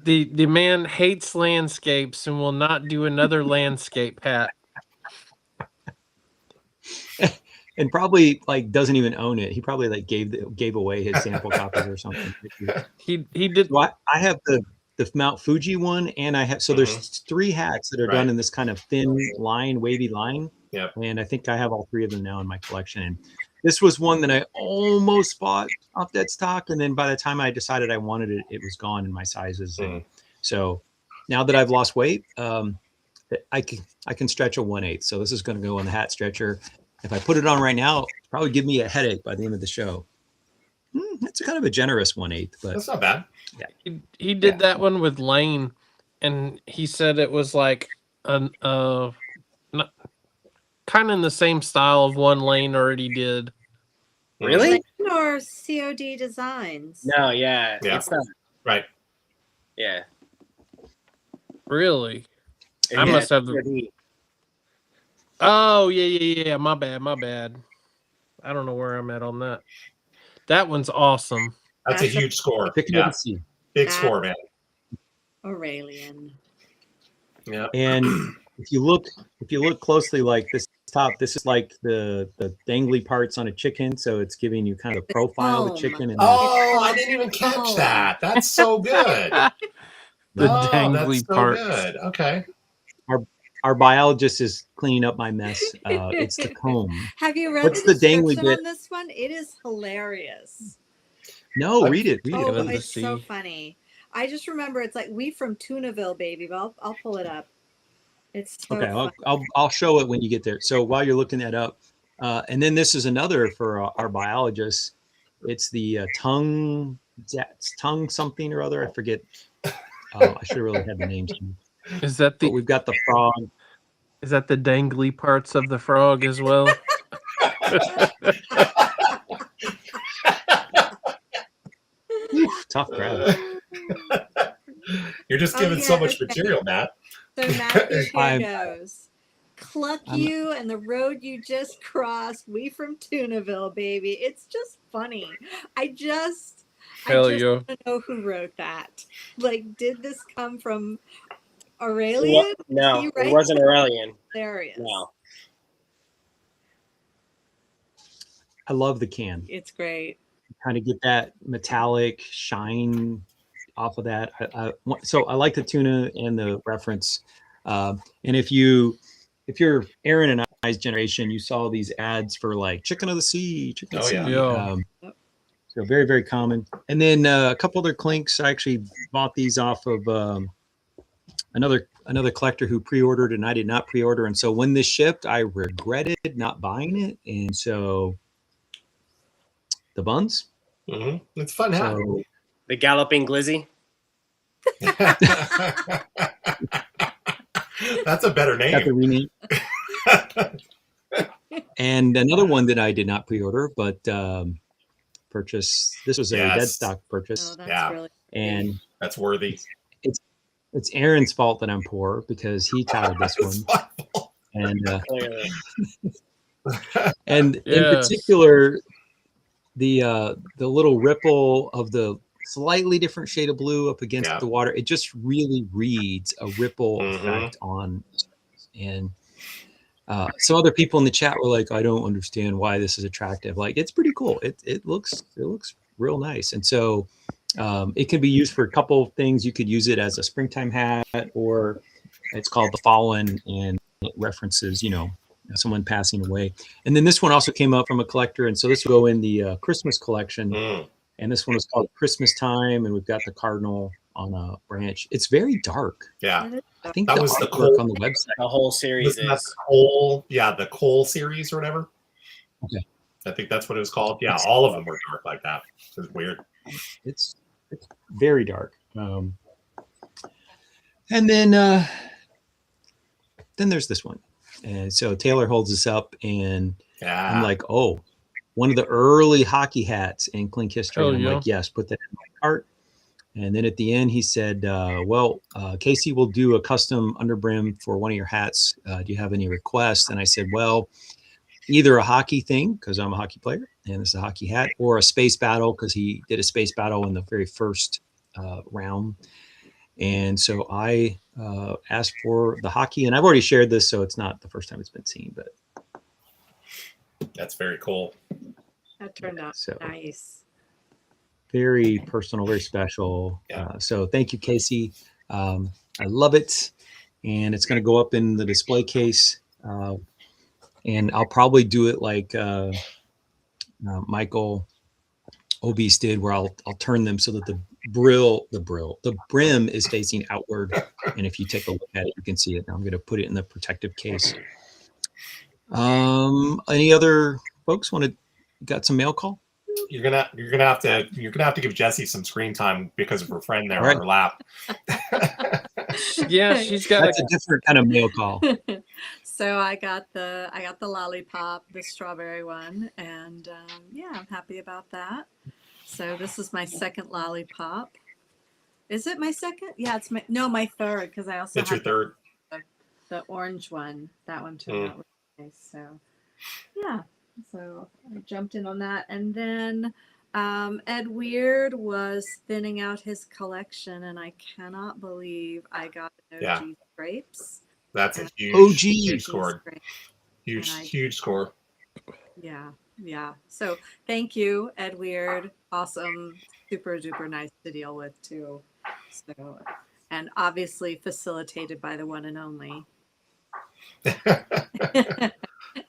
The man hates landscapes and will not do another landscape hat.
And probably like doesn't even own it. He probably like gave away his sample copies or something.
He did.
So I have the Mount Fuji one, and I have there's 3 hats that are done in this kind of thin line, wavy line.
Yep.
And I think I have all 3 of them now in my collection. And this was one that I almost bought off dead stock, and then by the time I decided I wanted it, it was gone in my sizes. And so now that I've lost weight, I can stretch a 1/8. So this is going to go on the hat stretcher. If I put it on right now, it'll probably give me a headache by the end of the show. It's kind of a generous 1/8, but
That's not bad.
He did that one with Lane, and he said it was like an kind of in the same style of one Lane already did.
Really?
Lane or COD Designs?
No, yeah.
Yeah.
It's not.
Right.
Yeah.
Really? I
Yeah,
must have.
COD.
Oh yeah. My bad. I don't know where I'm at on that. That one's awesome.
That's a huge score.
picking
Yeah.
up the seed.
Big score, man.
Aurelian.
Yeah.
And if you look closely, like this top, this is like the dangly parts on a chicken, so it's giving you kind of the profile of the chicken. And
Oh, I didn't even catch that. That's so good.
The
Oh,
dangly
that's so
parts.
good. Okay.
our biologist is cleaning up my mess. It's the comb.
Have you read
What's
the
the dangly
description
bit?
on this one? It is hilarious.
No, read it.
Oh,
Good to
it's so
see.
funny. I just remember it's like we from Tunaville, baby. But I'll pull it up. It's so
Okay,
funny.
I'll show it when you get there. So while you're looking that up, and then this is another for our biologists. It's the tongue something or other. I forget. I should have really had the names.
Is that
But we've got the frog.
Is that the dangly parts of the frog as well?
Oof, tough crowd.
You're just
Oh,
giving
yeah,
so much
okay.
material, Matt.
So Matthew here
I'm-
goes. Cluck
I'm-
you and the road you just crossed. We from Tunaville, baby. It's just funny. I just
Hell yeah.
want to know who wrote that. Like, did this come from Aurelian?
No,
He
it
writes
wasn't Aurelian.
There he is.
No.
I love the can.
It's great.
Kind of get that metallic shine off of that. So I like the tuna and the reference. And if you're Aaron and I's generation, you saw these ads for like chicken of the sea, chicken of the
Oh,
sea.
yeah.
Yep.
So very, very common. And then a couple other clinks. I actually bought these off of another collector who pre-ordered, and I did not pre-order. And so when this shipped, I regretted not buying it. And so the buns.
Mm-hmm. It's fun hat.
So
The Galloping Glizzy.
That's a better
got the
name.
rename. And another one that I did not pre-order, but purchase. This was a
Yes.
dead stock purchase,
Oh, that's
Yeah.
really
and
That's worthy.
it's Aaron's fault that I'm poor because he touted this one.
It's my fault.
And
Clearly.
and in
Yes.
particular, the little ripple of the slightly different shade of blue up against
Yeah.
the water, it just really reads a ripple
Mhm.
effect on. And some other people in the chat were like, I don't understand why this is attractive. Like, it's pretty cool. It looks real nice. And so it can be used for a couple of things. You could use it as a springtime hat, or it's called the Fallen, and it references, someone passing away. And then this one also came up from a collector, and so this will go in the Christmas collection.
Mm.
And this one is called Christmas Time, and we've got the cardinal on a branch. It's very dark.
Yeah.
I think
That
the
was the
artwork
Cole-
on the website.
The whole series
Isn't that
is.
the Cole? Yeah, the Cole series or whatever.
Okay.
I think that's what it was called. Yeah, all of them were dark like that. It's weird.
It's very dark. And then there's this one. And so Taylor holds this up, and
Yeah.
I'm like, oh, one of the early hockey hats in Clink history.
Oh,
And I'm
yeah.
like, yes, put that in my cart. And then at the end, he said, Casey will do a custom underbrim for one of your hats. Do you have any requests? And I said, well, either a hockey thing, because I'm a hockey player, and it's a hockey hat, or a space battle, because he did a space battle in the very first round. And so I asked for the hockey, and I've already shared this, so it's not the first time it's been seen, but
That's very cool.
That turned out
so
nice.
very personal, very special.
Yeah.
So thank you, Casey. I love it. And it's going to go up in the display case. And I'll probably do it like Michael Obese did, where I'll turn them so that the brim is facing outward, and if you take a look at it, you can see it. Now I'm going to put it in the protective case. Any other folks got some mail call?
You're gonna have to give Jessie some screen time because of her friend there
Right.
on her lap.
Yeah, she's got
That's a different kind of mail call.
So I got the lollipop, the strawberry one, and yeah, I'm happy about that. So this is my second lollipop. Is it my second? Yeah, it's my third, because I also
It's your
have
third.
the orange one. That one turned out really nice. So yeah, so I jumped in on that, and then Ed Weird was thinning out his collection, and I cannot believe I got an OG grapes.
That's a
And
huge score. Huge score.
Yeah. So thank you, Ed Weird. Awesome, super duper nice to deal with too. So, and obviously facilitated by the one and only.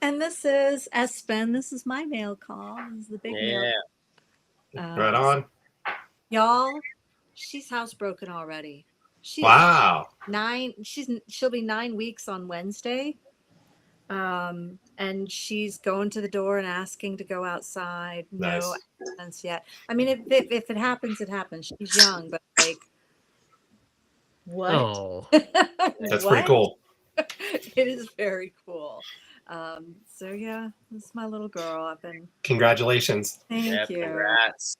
And this is Espen. This is my mail call. This is the big mail.
Right on.
Y'all, she's housebroken already.
Wow.
She'll be 9 weeks on Wednesday. And she's going to the door and asking to go outside.
Nice.
No accidents yet. I mean, if it happens, it happens. She's young, but like, what?
Oh,
That's pretty cool.
It is very cool. So yeah, this is my little girl. I've been.
Congratulations.
Thank you.
Congrats.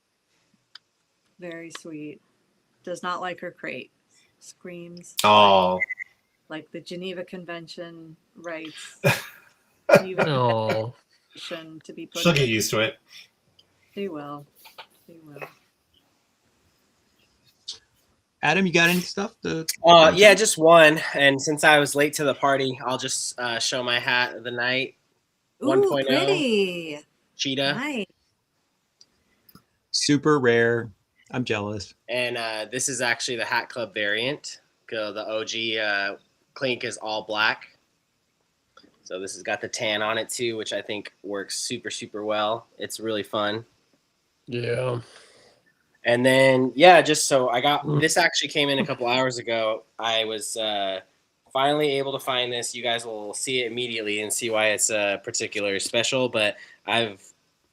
Very sweet. Does not like her crate. Screams.
Oh.
Like the Geneva Convention rights.
no.
To be put.
She'll get used to it.
She will. She will.
Adam, you got any stuff?
Yeah, just one. And since I was late to the party, I'll just show my hat of the night.
Ooh,
1.0
pretty.
cheetah.
Nice.
Super rare. I'm jealous.
And this is actually the Hat Club variant. The OG clink is all black. So this has got the tan on it too, which I think works super, super well. It's really fun.
Yeah.
And then, yeah, just so I got this actually came in a couple hours ago. I was finally able to find this. You guys will see it immediately and see why it's particularly special. But I've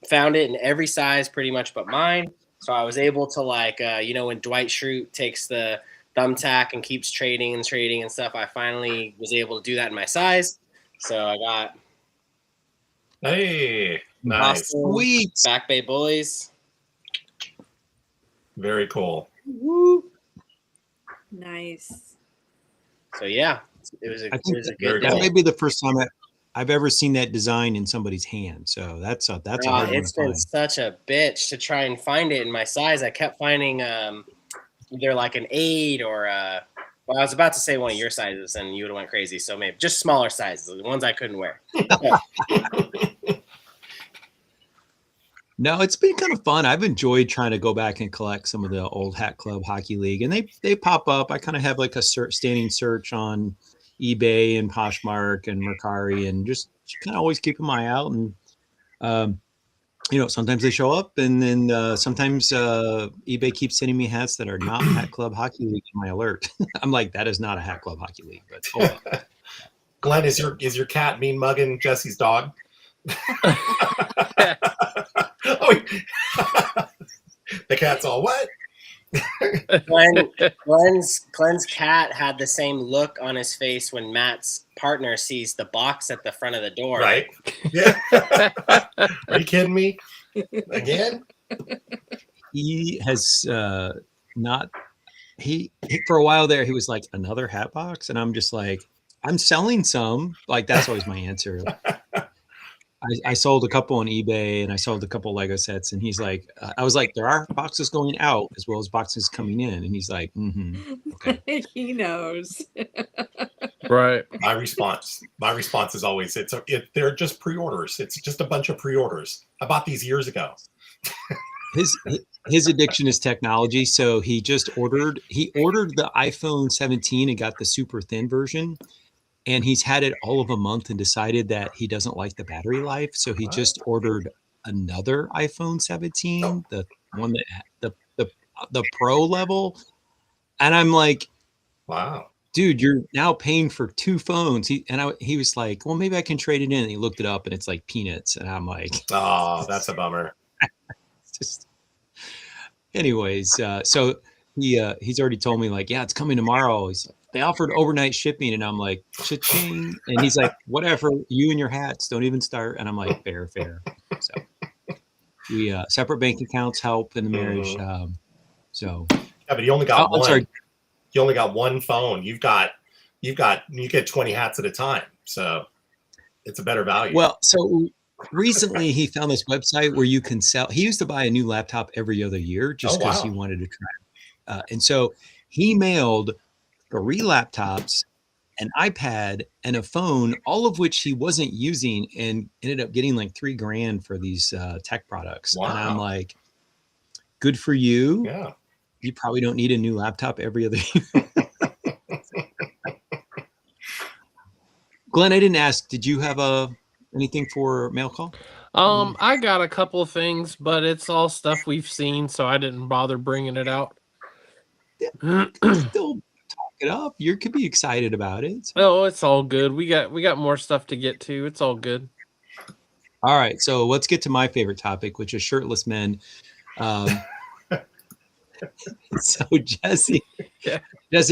found it in every size pretty much but mine. So I was able to, like, when Dwight Schrute takes the thumbtack and keeps trading and stuff, I finally was able to do that in my size. So I got
nice.
Sweet Back Bay Bullies.
Very cool.
Woo. Nice.
So yeah, it was a good
that
day.
may be the first time I've ever seen that design in somebody's hand. So that's a hard one to
It's been
find.
such a bitch to try and find it in my size. I kept finding either like an 8 or well, I was about to say one of your sizes and you would have went crazy. So maybe just smaller sizes, the ones I couldn't wear.
No, it's been kind of fun. I've enjoyed trying to go back and collect some of the old Hat Club Hockey League, and they pop up. I kind of have like a standing search on eBay and Poshmark and Mercari, and just kind of always keep my eye out. And sometimes they show up, and then sometimes eBay keeps sending me hats that are not Hat Club Hockey League in my alert. I'm like, that is not a Hat Club Hockey League. But well.
Glenn, is your cat mean mugging Jesse's dog? The cat's all what?
Glenn's cat had the same look on his face when Matt's partner sees the box at the front of the door.
Right? Yeah. Are you kidding me? Again?
He has not. He for a while there, he was like, another hat box, and I'm just like, I'm selling some. Like, that's always my answer. I sold a couple on eBay and I sold a couple Lego sets, and he's like, I was like, there are boxes going out as well as boxes coming in, and he's like, okay.
He knows.
Right.
My response is always, they're just pre-orders. It's just a bunch of pre-orders. I bought these years ago.
His addiction is technology, so he ordered the iPhone 17 and got the super thin version. And he's had it all of a month and decided that he doesn't like the battery life. So he just ordered another iPhone 17, the one that the the pro level. And I'm like,
Wow.
dude, you're now paying for 2 phones. He was like, well, maybe I can trade it in. And he looked it up and it's like peanuts. And I'm like,
Oh, that's a bummer.
it's just, anyways. So he's already told me like, yeah, it's coming tomorrow. He's like, they offered overnight shipping. And I'm like, cha-ching. And he's like, whatever, you and your hats, don't even start. And I'm like, fair. So we, separate bank accounts help in the marriage.
Mhm.
So
Yeah, but you only got one.
I'm sorry.
You only got one phone. You get 20 hats at a time. So it's a better value.
Well, so recently he found this website where you can sell. He used to buy a new laptop every other year just because he wanted to try. And so he mailed 3 laptops, an iPad, and a phone, all of which he wasn't using, and ended up getting like $3,000 for these tech products.
Wow.
And I'm like, good for you.
Yeah.
You probably don't need a new laptop every other year. Glenn, I didn't ask, did you have anything for mail call?
I got a couple of things, but it's all stuff we've seen, so I didn't bother bringing it out.
Still talk it up. You could be excited about it.
Oh, it's all good. We got more stuff to get to. It's all good.
All right, so let's get to my favorite topic, which is shirtless men. So Jesse,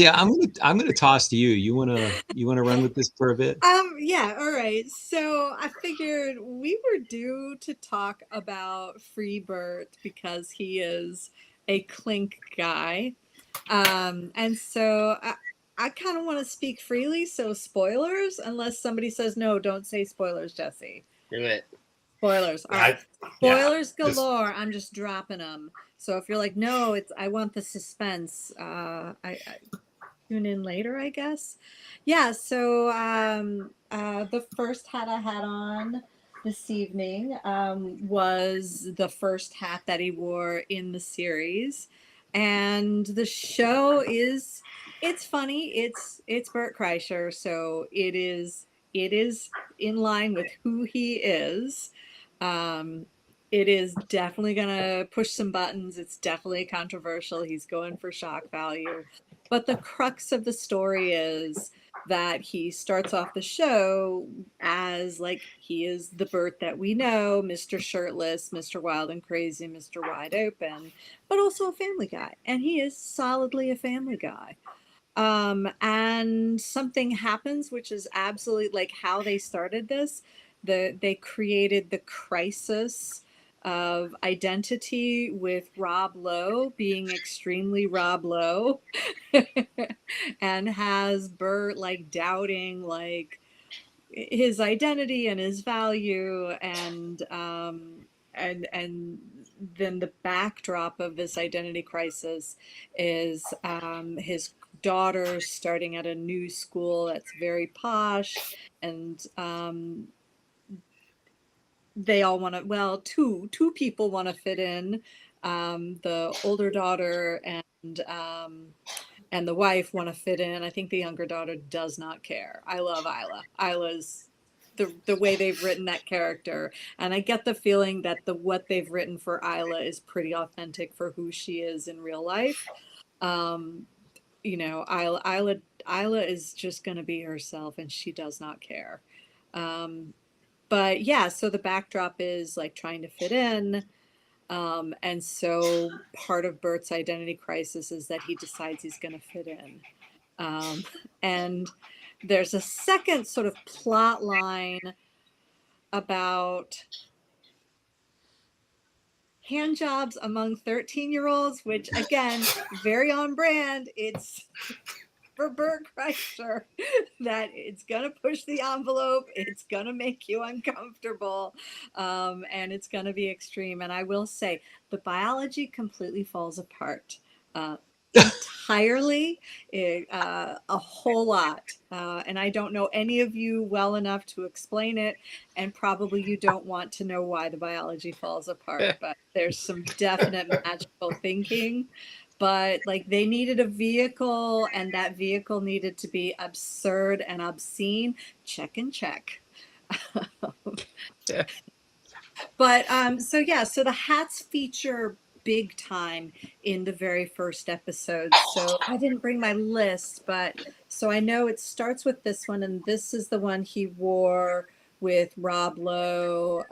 I'm gonna toss to you. You wanna run with this for a bit?
Yeah, all right. So I figured we were due to talk about Freebert because he is a Clink guy. And so I kind of want to speak freely, so spoilers, unless somebody says no, don't say spoilers, Jesse.
Do it.
Spoilers. All right. Spoilers galore. I'm just dropping them. So if you're like, no, I want the suspense. I tune in later, I guess. Yeah. So the first hat I had on this evening was the first hat that he wore in the series, and the show it's funny. It's Bert Kreischer, so it is in line with who he is. It is definitely going to push some buttons. It's definitely controversial. He's going for shock value. But the crux of the story is that he starts off the show as like he is the Bert that we know, Mr. Shirtless, Mr. Wild and Crazy, Mr. Wide Open, but also a family guy. And he is solidly a family guy. And something happens, which is absolutely like how they started this. They created the crisis of identity with Rob Lowe being extremely Rob Lowe and has Bert like doubting like his identity and his value and then the backdrop of this identity crisis is his daughter starting at a new school that's very posh and they all want to two people want to fit in, the older daughter and the wife want to fit in. I think the younger daughter does not care. I love Isla. Isla's the way they've written that character, and I get the feeling that what they've written for Isla is pretty authentic for who she is in real life. Isla is just going to be herself, and she does not care. But yeah, so the backdrop is like trying to fit in. And so part of Bert's identity crisis is that he decides he's going to fit in. And there's a second sort of plot line about hand jobs among 13-year-olds, which again, very on brand. It's for Bert Kreischer that it's gonna push the envelope, it's gonna make you uncomfortable, and it's gonna be extreme. And I will say, the biology completely falls apart. Entirely, a whole lot. And I don't know any of you well enough to explain it, and probably you don't want to know why the biology falls apart, but there's some definite magical thinking. But like they needed a vehicle, and that vehicle needed to be absurd and obscene. Check and check. But so the hats feature big time in the very first episode. So I didn't bring my list, but so I know it starts with this one, and this is the one he wore with Rob Lowe.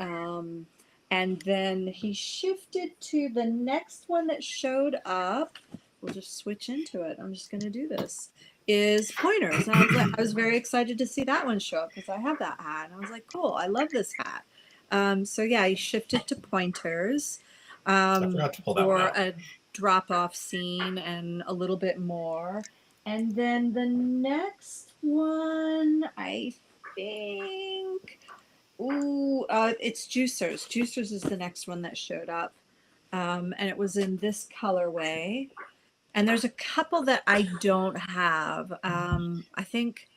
And then he shifted to the next one that showed up. We'll just switch into it. I'm just going to do this. Is Pointers. And I was very excited to see that one show up because I have that hat. And I was like, cool, I love this hat. So yeah, he shifted to Pointers
I forgot to pull that one
for
out.
a drop-off scene and a little bit more. And then the next one, I think, it's Juicers. Juicers is the next one that showed up. And it was in this colorway. And there's a couple that I don't have. I think,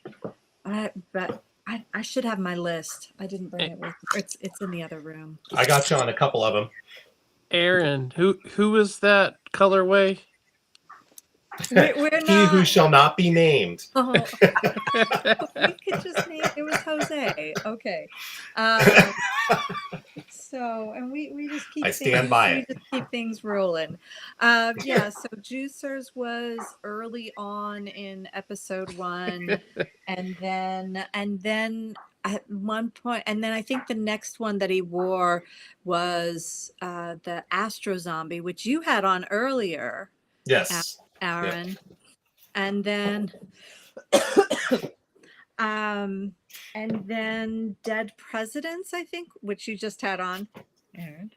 but I should have my list. I didn't bring it with me. It's in the other room.
I got you on a couple of them.
Aaron, who is that colorway?
We're
He who
not.
shall not be named.
Oh, we could just name it was Jose. Okay. So, and we just keep
I stand by
we
it.
just keep things rolling. Yeah, so Juicers was early on in episode 1, and then at one point, and then I think the next one that he wore was the Astro Zombie, which you had on earlier,
Yes.
Aaron. And then and then Dead Presidents, I think, which you just had on, Aaron.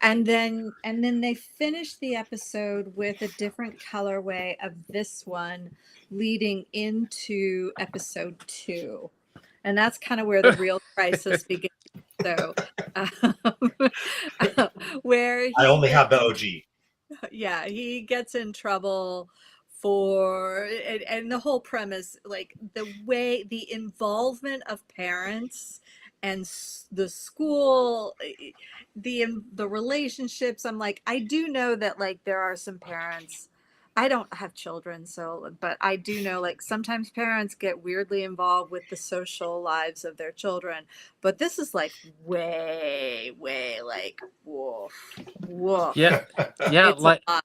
And then and then they finished the episode with a different colorway of this one leading into episode 2. And that's kind of where the real crisis begins. So where
I only have the OG.
yeah, he gets in trouble for and the whole premise, like the involvement of parents and the school, the relationships. I'm like, I do know that like there are some parents, I don't have children, so but I do know like sometimes parents get weirdly involved with the social lives of their children, but this is like way like woof.
Yeah,
It's
like
a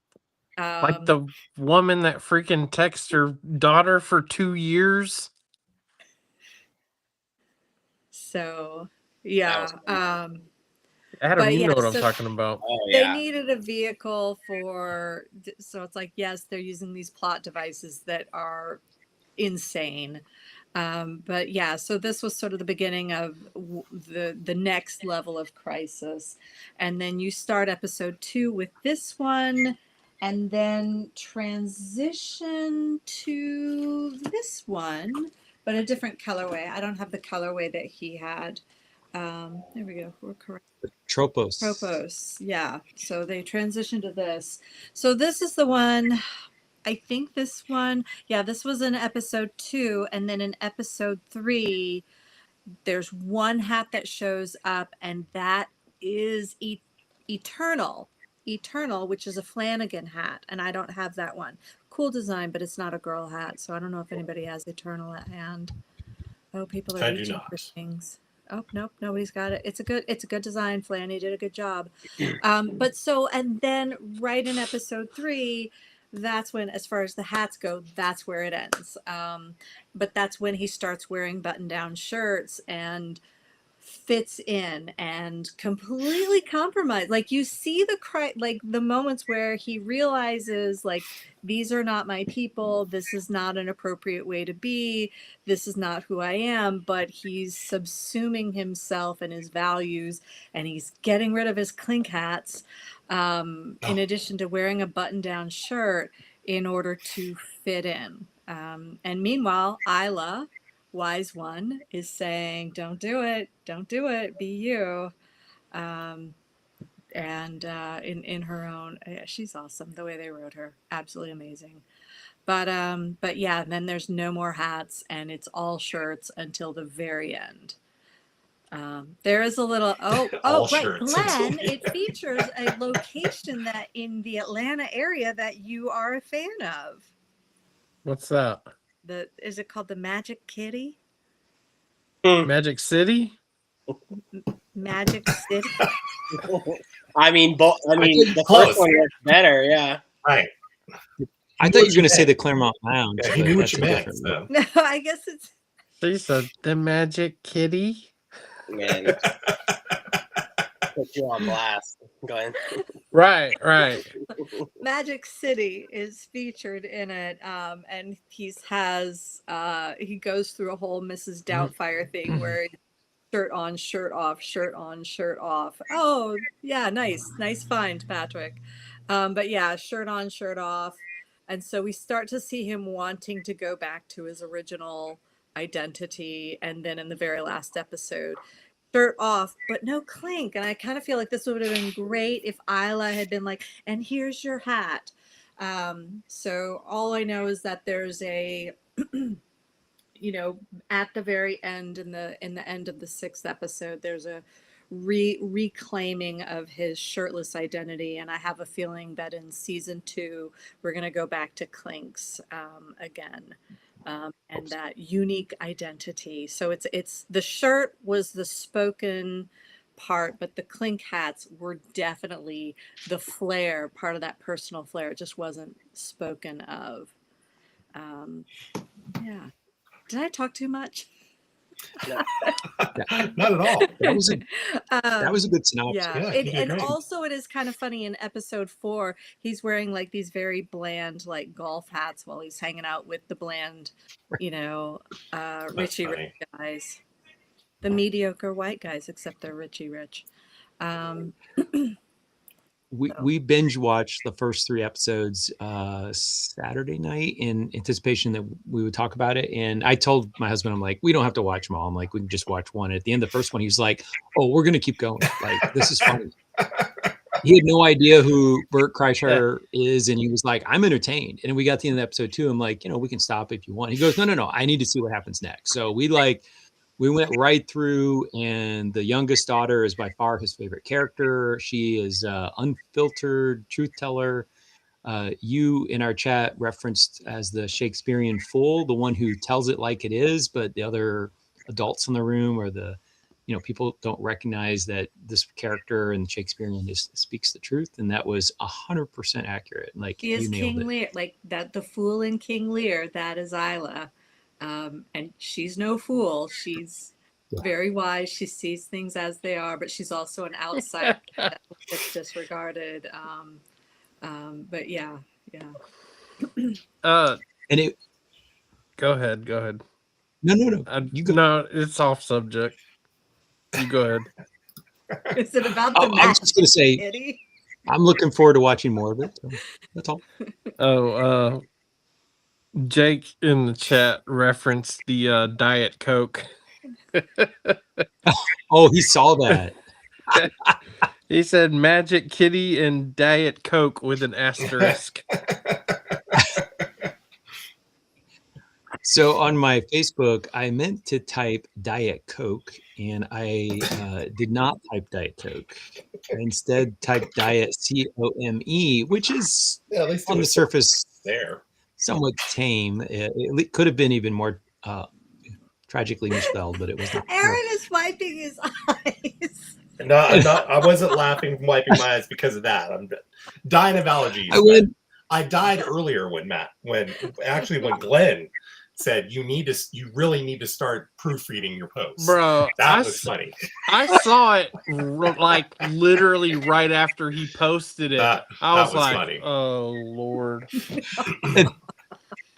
lot.
the woman that freaking texted her daughter for 2 years.
So yeah.
Adam,
But
you
yeah,
know what I'm
so
talking about.
Oh
they
yeah.
needed a vehicle for, so it's like, yes, they're using these plot devices that are insane. But yeah, so this was sort of the beginning of the next level of crisis. And then you start episode 2 with this one, and then transition to this one, but a different colorway. I don't have the colorway that he had. There we go. We're correct.
Tropos.
Yeah. So they transitioned to this. So this is the one. I think this one, yeah, this was in episode 2, and then in episode 3, there's one hat that shows up, and that is Eternal, which is a Flanagan hat, and I don't have that one. Cool design, but it's not a girl hat, so I don't know if anybody has Eternal at hand. Oh, people are
I do
reaching for
not.
things. Oh, nope, nobody's got it. It's a good design, Flan. You did a good job. But so, and then right in episode 3, that's when, as far as the hats go, that's where it ends. But that's when he starts wearing button-down shirts and fits in and completely compromised. Like you see like the moments where he realizes like, these are not my people. This is not an appropriate way to be. This is not who I am, but he's subsuming himself and his values, and he's getting rid of his clink hats, in addition to wearing a button-down shirt in order to fit in. And meanwhile, Isla, wise one, is saying, don't do it, be you. And in her own, yeah, she's awesome. The way they wrote her, absolutely amazing. But yeah, then there's no more hats, and it's all shirts until the very end. There is a little right,
shirts.
Glenn. It features a location that in the Atlanta area that you are a fan of.
What's that?
Is it called the Magic Kitty?
Magic City?
Magic City.
I mean, the
Close.
first one was better. Yeah.
Right.
I thought you were going to say the Claremont Lounge,
Yeah, he
but
knew what
that's
you
a
meant.
different.
So.
No, I guess it's
She said the Magic Kitty.
Man, put you on blast. Go ahead.
Right.
Magic City is featured in it, and he goes through a whole Mrs. Doubtfire thing where shirt on, shirt off, shirt on, shirt off. Oh, yeah, nice find, Patrick. But yeah, shirt on, shirt off, and so we start to see him wanting to go back to his original identity, and then in the very last episode, shirt off, but no clink. And I kind of feel like this would have been great if Isla had been like, and here's your hat. So all I know is that there's a, at the very end, in the end of the 6th episode, there's a reclaiming of his shirtless identity. And I have a feeling that in season 2, we're going to go back to Clinks again. And that unique identity. So it's the shirt was the spoken part, but the clink hats were definitely the flair, part of that personal flair. It just wasn't spoken of. Yeah. Did I talk too much?
Not at all.
That was a good synopsis.
Yeah, and also it is kind of funny in episode 4, he's wearing like these very bland like golf hats while he's hanging out with the bland, Richie Rich guys, the mediocre white guys, except they're Richie Rich.
We binge watched the first 3 episodes Saturday night in anticipation that we would talk about it. And I told my husband, I'm like, we don't have to watch them all. I'm like, we can just watch one. At the end of the first one, he was like, oh, we're going to keep going. Like, this is funny. He had no idea who Bert Kreischer is. And he was like, I'm entertained. And we got to the end of episode 2. I'm like, we can stop if you want. He goes, no. I need to see what happens next. So we went right through, and the youngest daughter is by far his favorite character. She is unfiltered truth teller. You in our chat referenced as the Shakespearean fool, the one who tells it like it is, but the other adults in the room or the, people don't recognize that this character in Shakespearean speaks the truth. And that was 100% accurate. Like,
he is
King
Lear, like that, the fool in King Lear, that is Isla. And she's no fool. She's very wise. She sees things as they are, but she's also an outsider that gets disregarded. But yeah.
And
it.
Go ahead.
No.
You go. No, it's off subject. You go ahead.
Is it about the
I was just going to say,
Kitty?
I'm looking forward to watching more of it. So that's all.
Oh, Jake in the chat referenced the Diet Coke.
Oh, he saw that.
He said Magic Kitty and Diet Coke with an asterisk.
So on my Facebook, I meant to type Diet Coke, and I did not type Diet Coke. I instead typed Diet COME, which is on the surface
there
somewhat tame. It could have been even more tragically misspelled, but it was not.
Aaron is wiping his eyes.
No, I wasn't laughing, wiping my eyes because of that. I'm dying of allergies. I died earlier when Glenn said you really need to start proofreading your posts.
Bro,
that was funny.
I saw it like literally right after he posted it. I was like, funny. Oh Lord.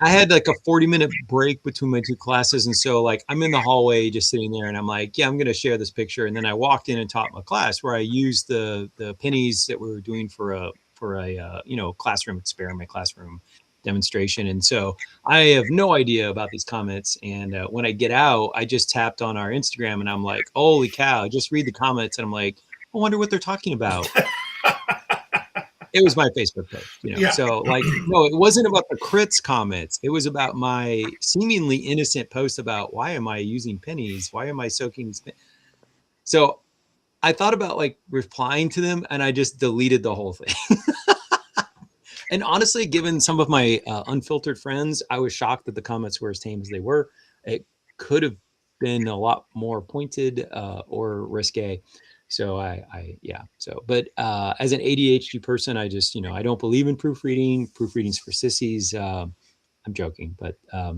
I had like a 40-minute break between my 2 classes. And so like I'm in the hallway just sitting there and I'm like, yeah, I'm going to share this picture. And then I walked in and taught my class where I used the pennies that we were doing for a classroom experiment, classroom demonstration. And so I have no idea about these comments. And when I get out, I just tapped on our Instagram and I'm like, holy cow, just read the comments. And I'm like, I wonder what they're talking about. It was my Facebook post, Yeah. So like, no, it wasn't about the crits comments. It was about my seemingly innocent post about why am I using pennies? Why am I soaking these pennies? So I thought about like replying to them and I just deleted the whole thing. And honestly, given some of my unfiltered friends, I was shocked that the comments were as tame as they were. It could have been a lot more pointed or risque. So yeah. So, but as an ADHD person, I just, I don't believe in proofreading. Proofreading's for sissies. I'm joking, but I.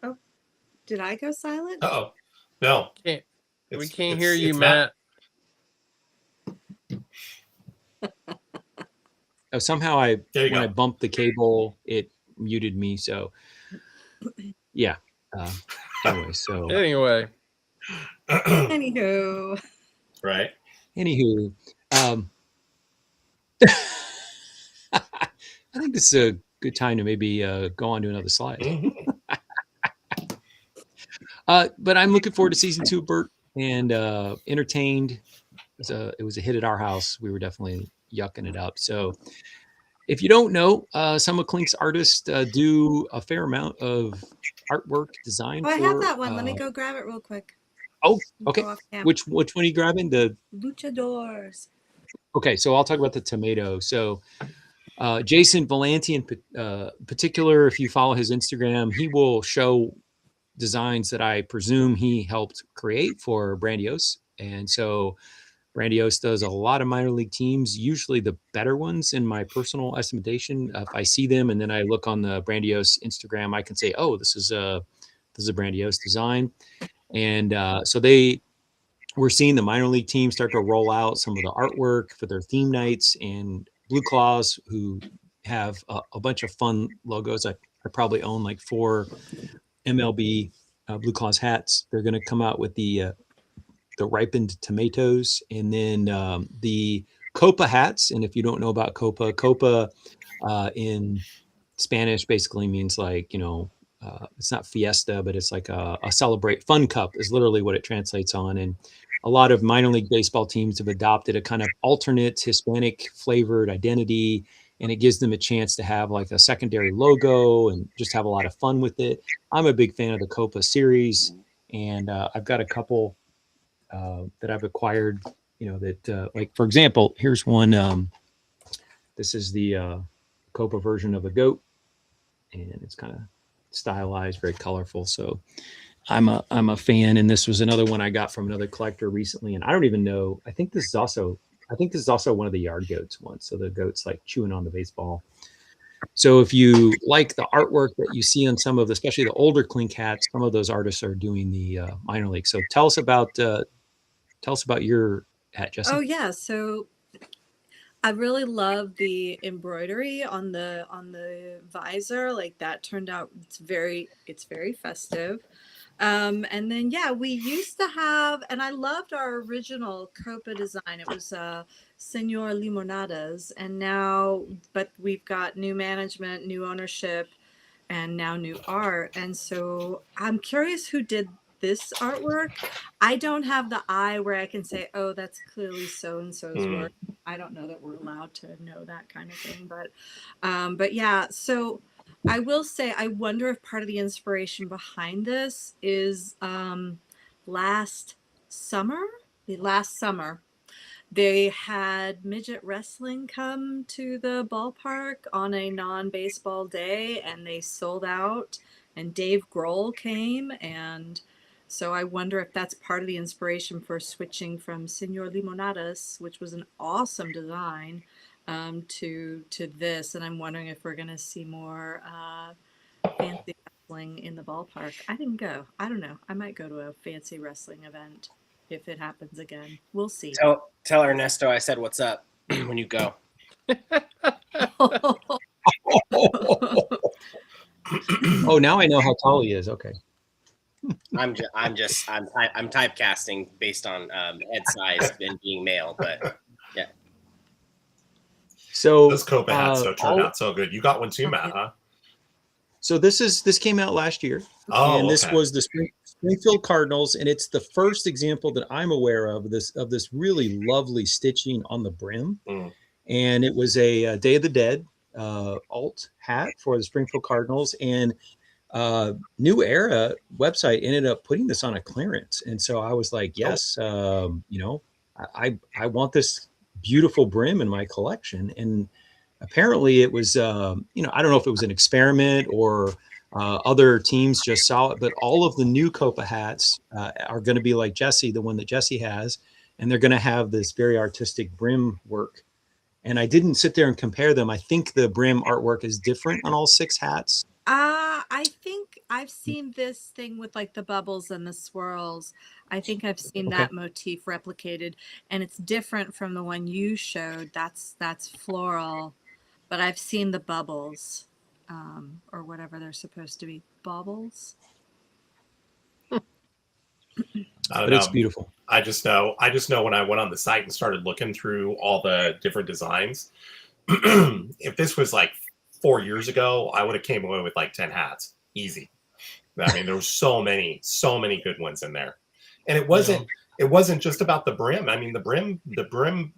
Oh, did I go silent?
Oh, no.
We can't hear you,
it's
Matt.
Somehow when I bumped the cable, it muted me. So yeah. Anyway, so
Anyway,
Anywho,
right.
anywho, I think this is a good time to maybe go on to another slide.
Mhm.
But I'm looking forward to season 2, Bert, and entertained. It was a hit at our house. We were definitely yucking it up. So if you don't know, some of Clink's artists do a fair amount of artwork design
oh, I
for.
have that one. Let me go grab it real quick.
Oh, okay.
Go off camera.
Which one are you grabbing? The
Luchadors.
Okay, so I'll talk about the tomato. So Jason Valenti in particular, if you follow his Instagram, he will show designs that I presume he helped create for Brandiose. And so Brandiose does a lot of minor league teams, usually the better ones in my personal estimation. If I see them and then I look on the Brandiose Instagram, I can say, oh, this is a Brandiose design. And so we're seeing the minor league teams start to roll out some of the artwork for their theme nights, and Blue Claws, who have a bunch of fun logos. I probably own like 4 MLB Blue Claws hats. They're going to come out with the ripened tomatoes, and then the Copa hats. And if you don't know about Copa in Spanish basically means like, it's not fiesta, but it's like a celebrate. Fun cup is literally what it translates on. And a lot of minor league baseball teams have adopted a kind of alternate Hispanic flavored identity, and it gives them a chance to have like a secondary logo and just have a lot of fun with it. I'm a big fan of the Copa series, and I've got a couple that I've acquired, that like, for example, here's one. This is the Copa version of a goat, and it's kind of stylized, very colorful. So I'm a fan, and this was another one I got from another collector recently, and I don't even know. I think this is also one of the yard goats ones. So the goat's like chewing on the baseball. So if you like the artwork that you see on some of, especially the older Clink hats, some of those artists are doing the minor league. So tell us about your hat, Jesse.
Oh yeah, so I really love the embroidery on the visor. Like that turned out it's very festive. And then yeah, we used to have, and I loved our original Copa design. It was Senor Limonadas, and now, but we've got new management, new ownership, and now new art. And so I'm curious who did this artwork. I don't have the eye where I can say, oh, that's clearly so and so's work. I don't know that we're allowed to know that kind of thing, but yeah. So I will say, I wonder if part of the inspiration behind this is last summer. They had midget wrestling come to the ballpark on a non-baseball day, and they sold out, and Dave Grohl came, and so I wonder if that's part of the inspiration for switching from Senor Limonadas, which was an awesome design, to this. And I'm wondering if we're going to see more fancy wrestling in the ballpark. I didn't go. I don't know. I might go to a fancy wrestling event if it happens again. We'll see.
Tell Ernesto I said what's up when you go.
Oh, now I know how tall he is. Okay.
I'm typecasting based on head size and being male, but yeah.
So
those Copa hats turned out so good. You got one too, Matt, huh?
So this came out last year, and this was the Springfield Cardinals, and it's the first example that I'm aware of this really lovely stitching on the brim, and it was a Day of the Dead alt hat for the Springfield Cardinals, and New Era website ended up putting this on a clearance, and so I was like, yes, I want this beautiful brim in my collection. And apparently it was I don't know if it was an experiment or Other teams just saw it, but all of the new Copa hats are going to be like Jesse, the one that Jesse has, and they're going to have this very artistic brim work. And I didn't sit there and compare them. I think the brim artwork is different on all 6 hats.
I think I've seen this thing with like the bubbles and the swirls. I think I've seen
Okay.
that motif replicated, and it's different from the one you showed. That's floral, but I've seen the bubbles, or whatever they're supposed to be. Bubbles.
I don't
But it's
know.
beautiful.
I just know when I went on the site and started looking through all the different designs, if this was like 4 years ago, I would have came away with like 10 hats. Easy. I mean, there were so many good ones in there. And it wasn't just about the brim. I mean, the brim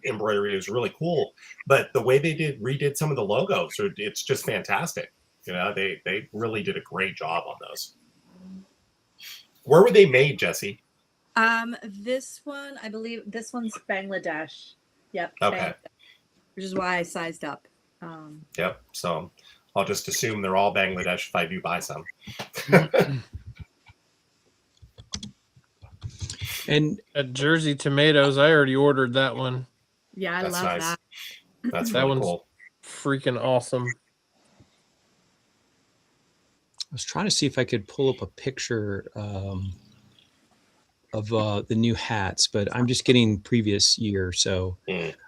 embroidery is really cool, but the way they redid some of the logos, it's just fantastic. You know, they really did a great job on those. Where were they made, Jesse?
This one, I believe this one's Bangladesh. Yep.
Okay.
Bangladesh, which is why I sized up.
Yep. So I'll just assume they're all Bangladesh if I do buy some.
And
At Jersey Tomatoes, I already ordered that one.
Yeah, I
That's
love
nice.
that.
That's
That
really
one's
cool.
freaking awesome.
I was trying to see if I could pull up a picture of the new hats, but I'm just getting previous year. So,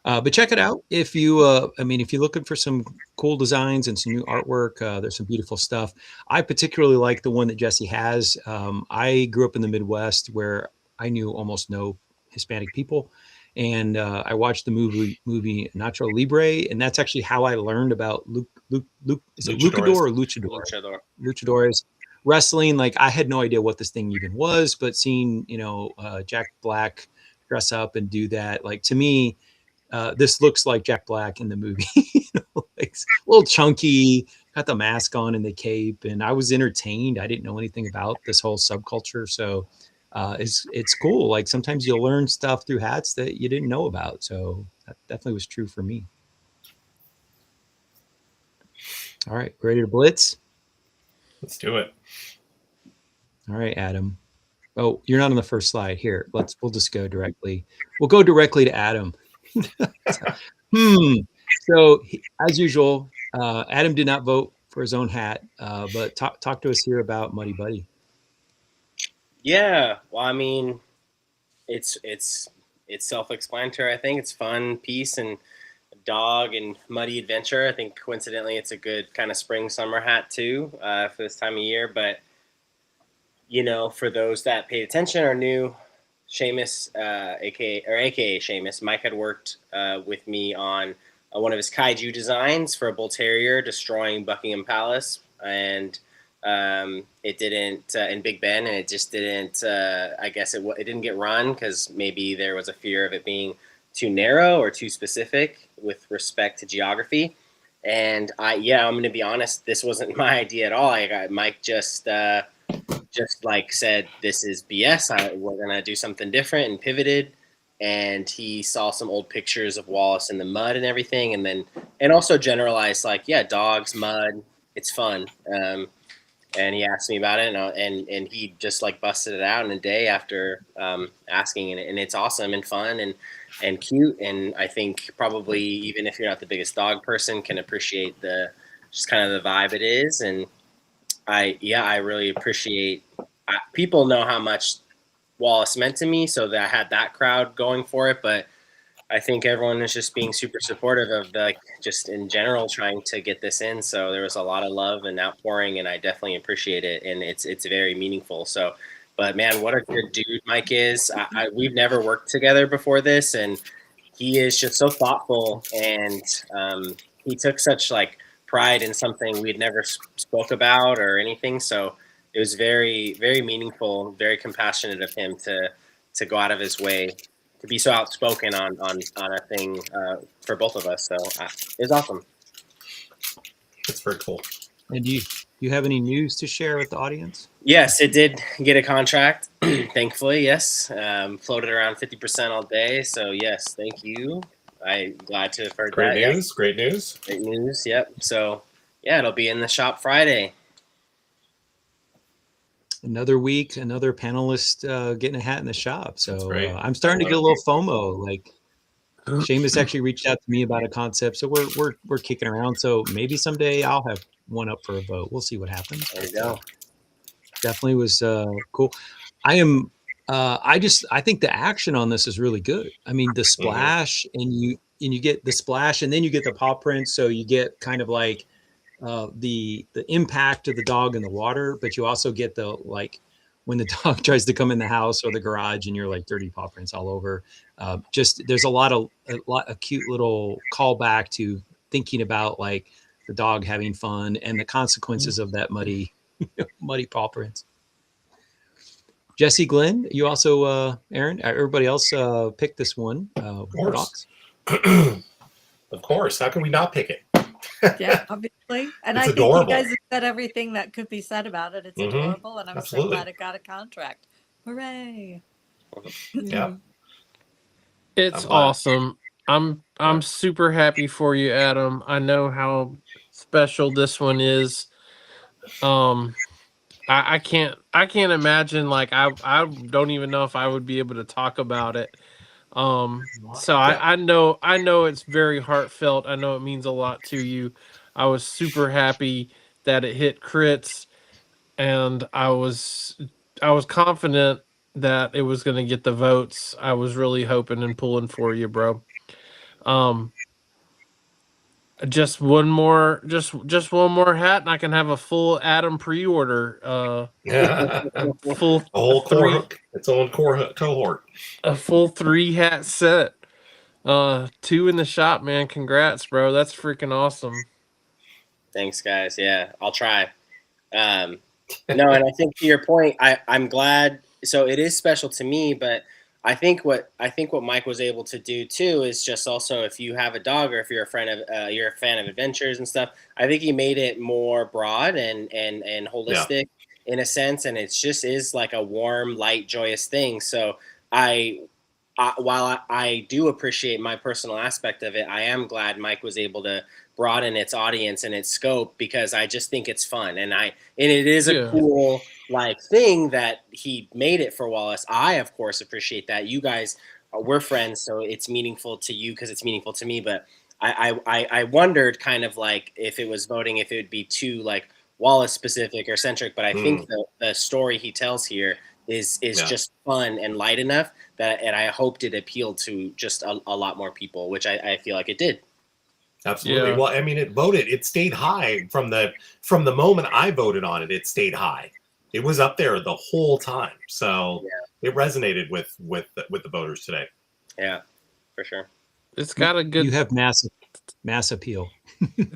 but check it out. If you, if you're looking for some cool designs and some new artwork, there's some beautiful stuff. I particularly like the one that Jesse has. I grew up in the Midwest where I knew almost no Hispanic people. And I watched the movie Nacho Libre, and that's actually how I learned about is it Luchador or Luchador? Luchadores wrestling. Like I had no idea what this thing even was, but seeing Jack Black dress up and do that, like to me, this looks like Jack Black in the movie. Like a little chunky, got the mask on and the cape, and I was entertained. I didn't know anything about this whole subculture, so. It's cool. Like sometimes you'll learn stuff through hats that you didn't know about. So that definitely was true for me. All right, ready to blitz?
Let's do it.
All right, Adam. Oh, you're not on the first slide. Here, we'll just go directly. We'll go directly to Adam. So as usual, Adam did not vote for his own hat, but talk to us here about Muddy Buddy.
Yeah, well, I mean, it's self-explanatory. I think it's fun, peace, and dog and muddy adventure. I think coincidentally, it's a good kind of spring summer hat too for this time of year. But for those that paid attention or knew, Seamus, aka Seamus, Mike had worked with me on one of his kaiju designs for a bull terrier destroying Buckingham Palace, and it didn't in Big Ben, and it just didn't. I guess it didn't get run because maybe there was a fear of it being too narrow or too specific with respect to geography. And I'm going to be honest, this wasn't my idea at all. Mike just said, this is BS. We're going to do something different, and pivoted. And he saw some old pictures of Wallace in the mud and everything. And also generalized dogs, mud, it's fun. And he asked me about it, and he just busted it out in a day after asking, and it's awesome and fun and cute, and I think probably even if you're not the biggest dog person, can appreciate just kind of the vibe it is, and I really appreciate. People know how much Wallace meant to me, so that I had that crowd going for it, but I think everyone is just being super supportive of just in general trying to get this in. So there was a lot of love and outpouring, and I definitely appreciate it. And it's very meaningful. So, but man, what a good dude Mike is. We've never worked together before this, and he is just so thoughtful, and he took such pride in something we'd never spoke about or anything. So it was very, very meaningful, very compassionate of him to go out of his way to be so outspoken on a thing for both of us. So it was awesome.
It's very cool.
And do you have any news to share with the audience?
Yes, it did get a contract. Thankfully, yes. Floated around 50% all day. So yes, thank you. I'm glad to have heard
Great
that.
news. Great news.
Great news. Yep. So yeah, it'll be in the shop Friday.
another week, another panelist getting a hat in the shop. So
great.
I'm starting to get a little FOMO. Like Seamus actually reached out to me about a concept, so we're kicking around. So maybe someday I'll have one up for a vote. We'll see what happens.
There you go.
Definitely was cool. I think the action on this is really good. I mean, the splash and you get the splash and then you get the paw prints, so you get kind of like the impact of the dog in the water, but you also get the like when the dog tries to come in the house or the garage and you're like dirty paw prints all over. Just there's a lot of cute little callback to thinking about like the dog having fun and the consequences of that muddy paw prints. Jesse, Glenn, you also Aaron, everybody else picked this one.
Of course.
Box.
Of course. How can we not pick it?
Yeah, obviously. And
It's
I think
adorable.
you guys have said everything that could be said about it. It's adorable, and I'm
Absolutely.
so glad it got a contract. Hooray!
Yeah.
It's
I'm glad.
awesome. I'm super happy for you, Adam. I know how special this one is. I can't imagine, like I don't even know if I would be able to talk about it. So I know it's very heartfelt. I know it means a lot to you. I was super happy that it hit crits, and I was confident that it was going to get the votes. I was really hoping and pulling for you, bro. Just one more hat, and I can have a full Adam pre-order. Full
The whole
three,
its own cohort.
a full 3 hat set. 2 in the shop, man. Congrats, bro. That's freaking awesome.
Thanks, guys. Yeah, I'll try. No, and I think to your point, I'm glad. So it is special to me, but I think what Mike was able to do too is just also if you have a dog or if you're you're a fan of adventures and stuff. I think he made it more broad and holistic in a sense, and it just is like a warm, light, joyous thing. So while I do appreciate my personal aspect of it, I am glad Mike was able to broaden its audience and its scope because I just think it's fun and it is a cool like thing that he made it for Wallace. I of course appreciate that. You guys we're friends, so it's meaningful to you because it's meaningful to me. But I wondered kind of like if it was voting, if it would be too like Wallace specific or centric. But I think the story he tells here is just fun and light enough and I hoped it appealed to just a lot more people, which I feel like it did.
Absolutely. Yeah. Well, I mean, it stayed high from the moment I voted on it. It stayed high. It was up there the whole time. So it resonated with the voters today.
Yeah, for sure.
It's got a good.
You have mass appeal.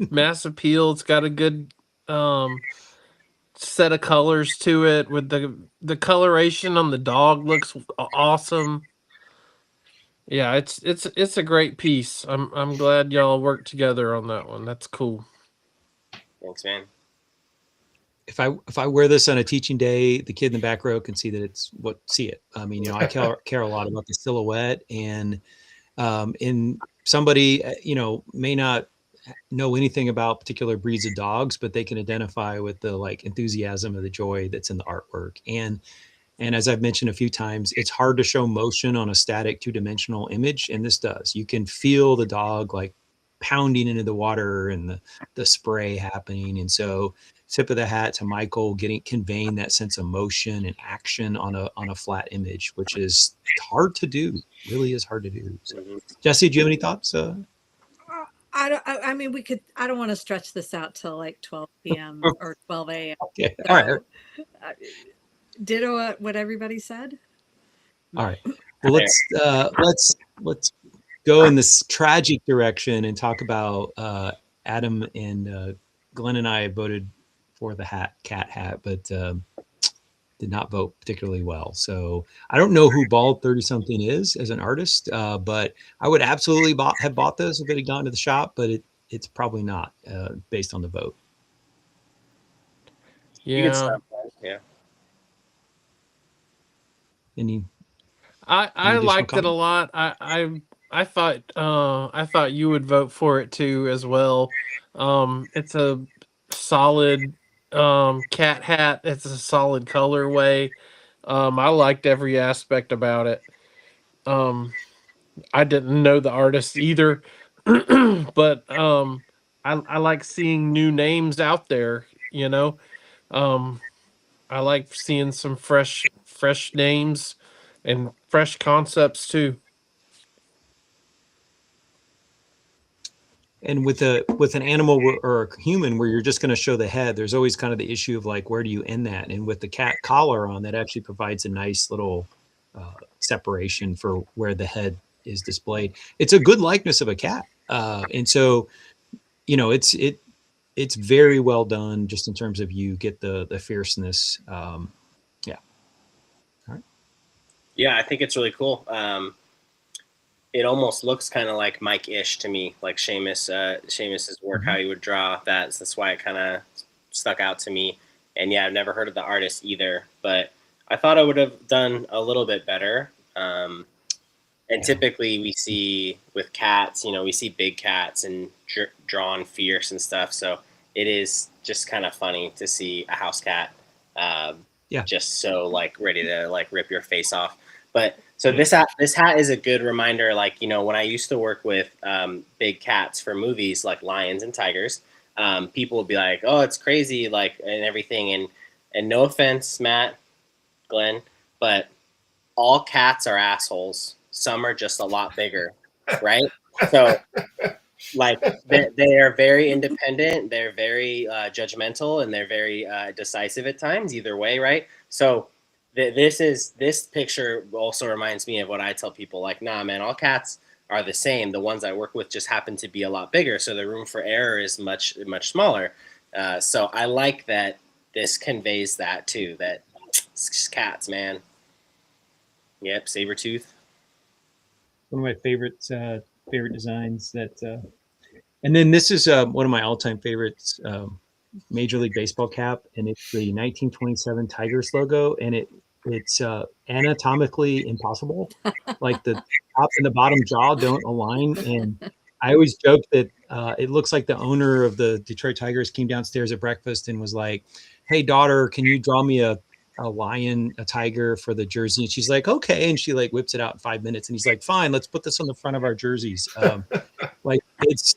Mass appeal. It's got a good set of colors to it. With the coloration on the dog looks awesome. Yeah, it's a great piece. I'm glad y'all worked together on that one. That's cool.
Thanks, man.
If I wear this on a teaching day, the kid in the back row can see that see it. I mean, I care a lot about the silhouette, and in somebody may not know anything about particular breeds of dogs, but they can identify with the like enthusiasm of the joy that's in the artwork. And as I've mentioned a few times, it's hard to show motion on a static 2-dimensional image, and this does. You can feel the dog like pounding into the water and the spray happening. And so tip of the hat to Michael conveying that sense of motion and action on a flat image, which is hard to do. Really is hard to do. So, Jesse, do you have any thoughts?
I mean, we could. I don't want to stretch this out till like 12 p.m. or 12 a.m.
Okay.
So,
all right.
Ditto what everybody said.
All right. Well, let's go in this tragic direction and talk about Adam and Glenn and I voted for the cat hat, but did not vote particularly well. So I don't know who Bald 30 something is as an artist, but I would absolutely have bought this if it had gone to the shop, but it's probably not based on the vote.
Yeah.
Yeah.
I liked it a lot. I thought you would vote for it too as well. It's a solid cat hat. It's a solid colorway. I liked every aspect about it. I didn't know the artist either, but I like seeing new names out there. You know, um, I like seeing some fresh names and fresh concepts too.
And with an animal or a human where you're just going to show the head, there's always kind of the issue of like, where do you end that? And with the cat collar on, that actually provides a nice little separation for where the head is displayed. It's a good likeness of a cat, and so it's very well done, just in terms of you get the fierceness. Yeah. All right.
Yeah, I think it's really cool. It almost looks kind of like Mike-ish to me, like Seamus's work, how he would draw that. So that's why it kind of stuck out to me. And yeah, I've never heard of the artist either, but I thought I would have done a little bit better. And typically we see with cats, we see big cats and drawn fierce and stuff. So it is just kind of funny to see a house cat just so like ready to like rip your face off. But so this hat is a good reminder. Like, when I used to work with big cats for movies like lions and tigers, people would be like, "Oh, it's crazy," like, and everything. And no offense, Matt, Glenn, but all cats are assholes. Some are just a lot bigger, right? So, like, they are very independent. They're very judgmental, and they're very decisive at times. Either way, right? So. This picture also reminds me of what I tell people, like, nah, man, all cats are the same. The ones I work with just happen to be a lot bigger, so the room for error is much smaller. So I like that this conveys that too. That it's just cats, man. Yep, Sabretooth.
One of my favorite designs. And then this is one of my all-time favorites. Major League Baseball cap, and it's the 1927 Tigers logo, and it's anatomically impossible. Like the top and the bottom jaw don't align, and I always joke that it looks like the owner of the Detroit Tigers came downstairs at breakfast and was like, "Hey daughter, can you draw me a lion, a tiger for the jersey?" And she's like, "Okay," and she like whips it out in 5 minutes, and he's like, "Fine, let's put this on the front of our jerseys." Like it's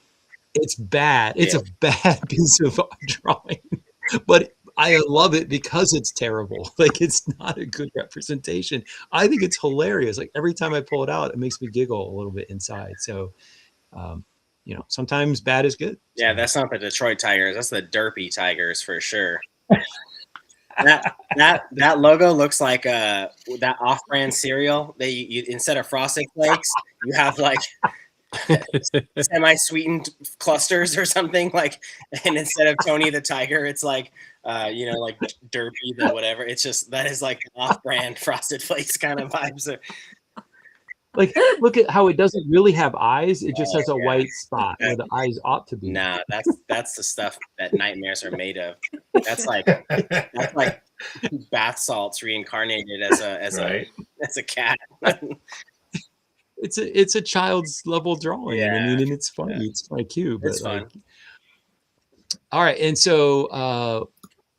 bad. It's a bad piece of drawing, but I love it because it's terrible. Like, it's not a good representation. I think it's hilarious. Like, every time I pull it out, it makes me giggle a little bit inside. So, sometimes bad is good.
Yeah, that's not the Detroit Tigers. That's the Derpy Tigers for sure. that logo looks like that off-brand cereal. You instead of Frosted Flakes, you have like semi-sweetened clusters or something, like, and instead of Tony the Tiger, it's like like Derpy the whatever. It's just, that is like off-brand Frosted Flakes kind of vibes.
Like, look at how it doesn't really have eyes. It just has a white spot where the eyes ought to be.
Nah, that's the stuff that nightmares are made of. That's like bath salts reincarnated as a cat.
It's a child's level drawing. I mean, and it's funny. It's quite cute. But
it's fun.
All right, and so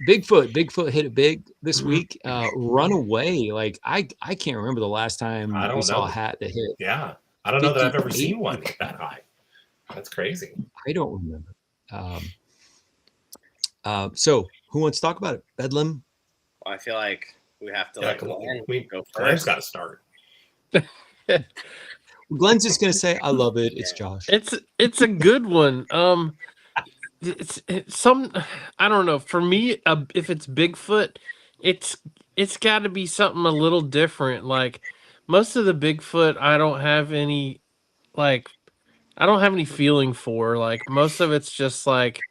Bigfoot hit it big this week. Runaway, like I can't remember the last time we saw a hat that hit.
Yeah, I don't know that I've ever seen one that high. That's crazy.
I don't remember. So who wants to talk about it? Bedlam.
Well, I feel like we have to
go first. Glenn's got to start.
Glenn's just gonna say, "I love it." It's Josh.
It's a good one. It's some, I don't know. For me, if it's Bigfoot, it's got to be something a little different. Like, most of the Bigfoot, I don't have any feeling for. Like, most of it's just like,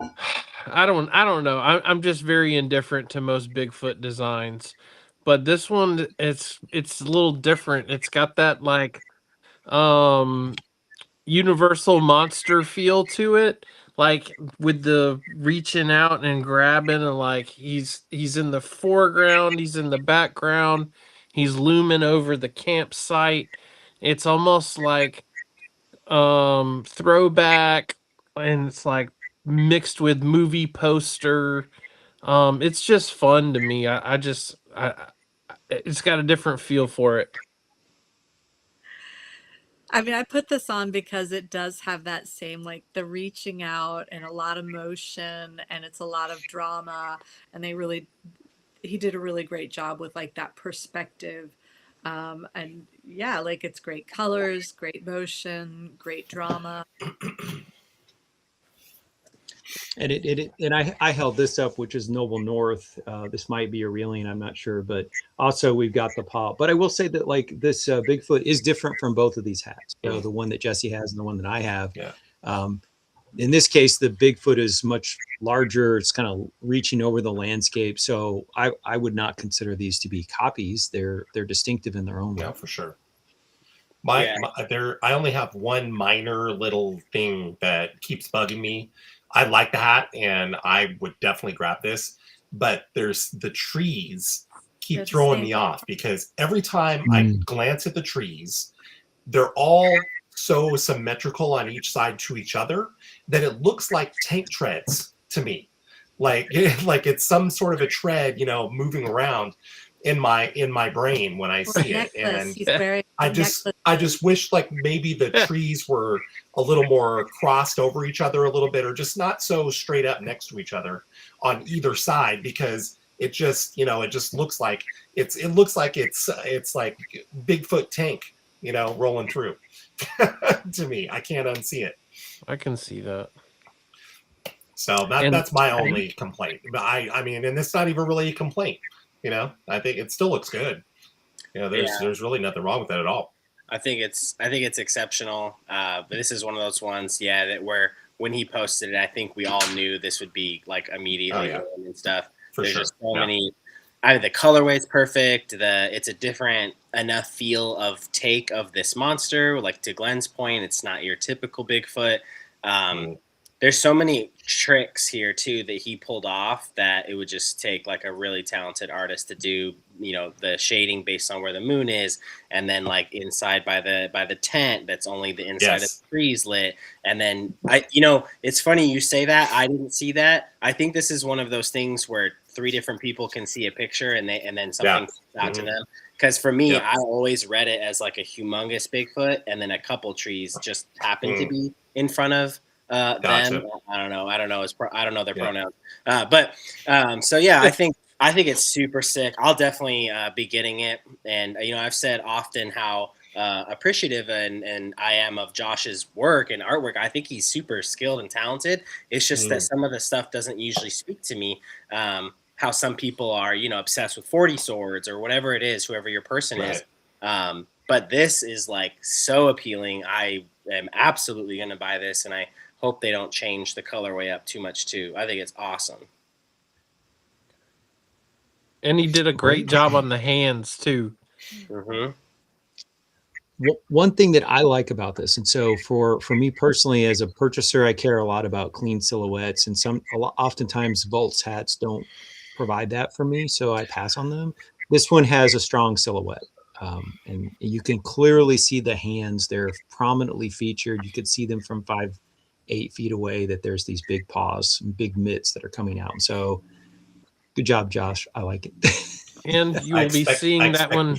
I don't know. I'm just very indifferent to most Bigfoot designs, but this one, it's a little different. It's got that like Universal monster feel to it, like with the reaching out and grabbing, and like he's in the foreground, he's in the background, he's looming over the campsite. It's almost like throwback, and it's like mixed with movie poster. It's just fun to me. It's got a different feel for it.
I mean, I put this on because it does have that same, like the reaching out and a lot of motion, and it's a lot of drama. And he did a really great job with like that perspective. And yeah, like it's great colors, great motion, great drama.
And I held this up, which is Noble North. This might be Aurelian, I'm not sure, but also we've got the paw. But I will say that like this Bigfoot is different from both of these hats. So the one that Jesse has and the one that I have.
Yeah.
In this case, the Bigfoot is much larger. It's kind of reaching over the landscape. So I would not consider these to be copies. They're distinctive in their own way.
Yeah, for sure. I only have one minor little thing that keeps bugging me. I like the hat, and I would definitely grab this, but there's the trees keep throwing me off, because every time I glance at the trees, they're all so symmetrical on each side to each other that it looks like tank treads to me, like it's some sort of a tread, moving around in my brain when I see it. And I just wish like maybe the trees were a little more crossed over each other a little bit, or just not so straight up next to each other on either side, because it just looks like it's like Bigfoot tank, rolling through. To me, I can't unsee it.
I can see that.
So that's my only complaint. But I mean, and it's not even really a complaint. I think it still looks good. There's really nothing wrong with that at all.
I think it's exceptional. But this is one of those ones, that where when he posted it, I think we all knew this would be like immediately and stuff. There's just so many. The colorway is perfect. It's a different enough feel of take of this monster. Like to Glenn's point, it's not your typical Bigfoot. There's so many tricks here too that he pulled off that it would just take like a really talented artist to do. The shading based on where the moon is, and then like inside by the tent that's only the inside of the trees lit. And then it's funny you say that. I didn't see that. I think this is one of those things where 3 different people can see a picture and then something comes out to them. Because for me, I always read it as like a humongous Bigfoot, and then a couple trees just happen to be in front of them. I don't know. I don't know their pronouns. I think it's super sick. I'll definitely be getting it. And I've said often how appreciative and I am of Josh's work and artwork. I think he's super skilled and talented. It's just that some of the stuff doesn't usually speak to me. How some people are, obsessed with 40 swords or whatever it is, whoever your person is. But this is like so appealing. I am absolutely going to buy this, and I hope they don't change the colorway up too much too. I think it's awesome.
And he did a great job on the hands too.
Mm-hmm.
One thing that I like about this, and so for me personally as a purchaser, I care a lot about clean silhouettes, and oftentimes Volt's hats don't provide that for me, so I pass on them. This one has a strong silhouette, and you can clearly see the hands. They're prominently featured. You could see them from 5-8 feet away, that there's these big paws and big mitts that are coming out. And so good job, Josh. I like it. And
you will be seeing that one.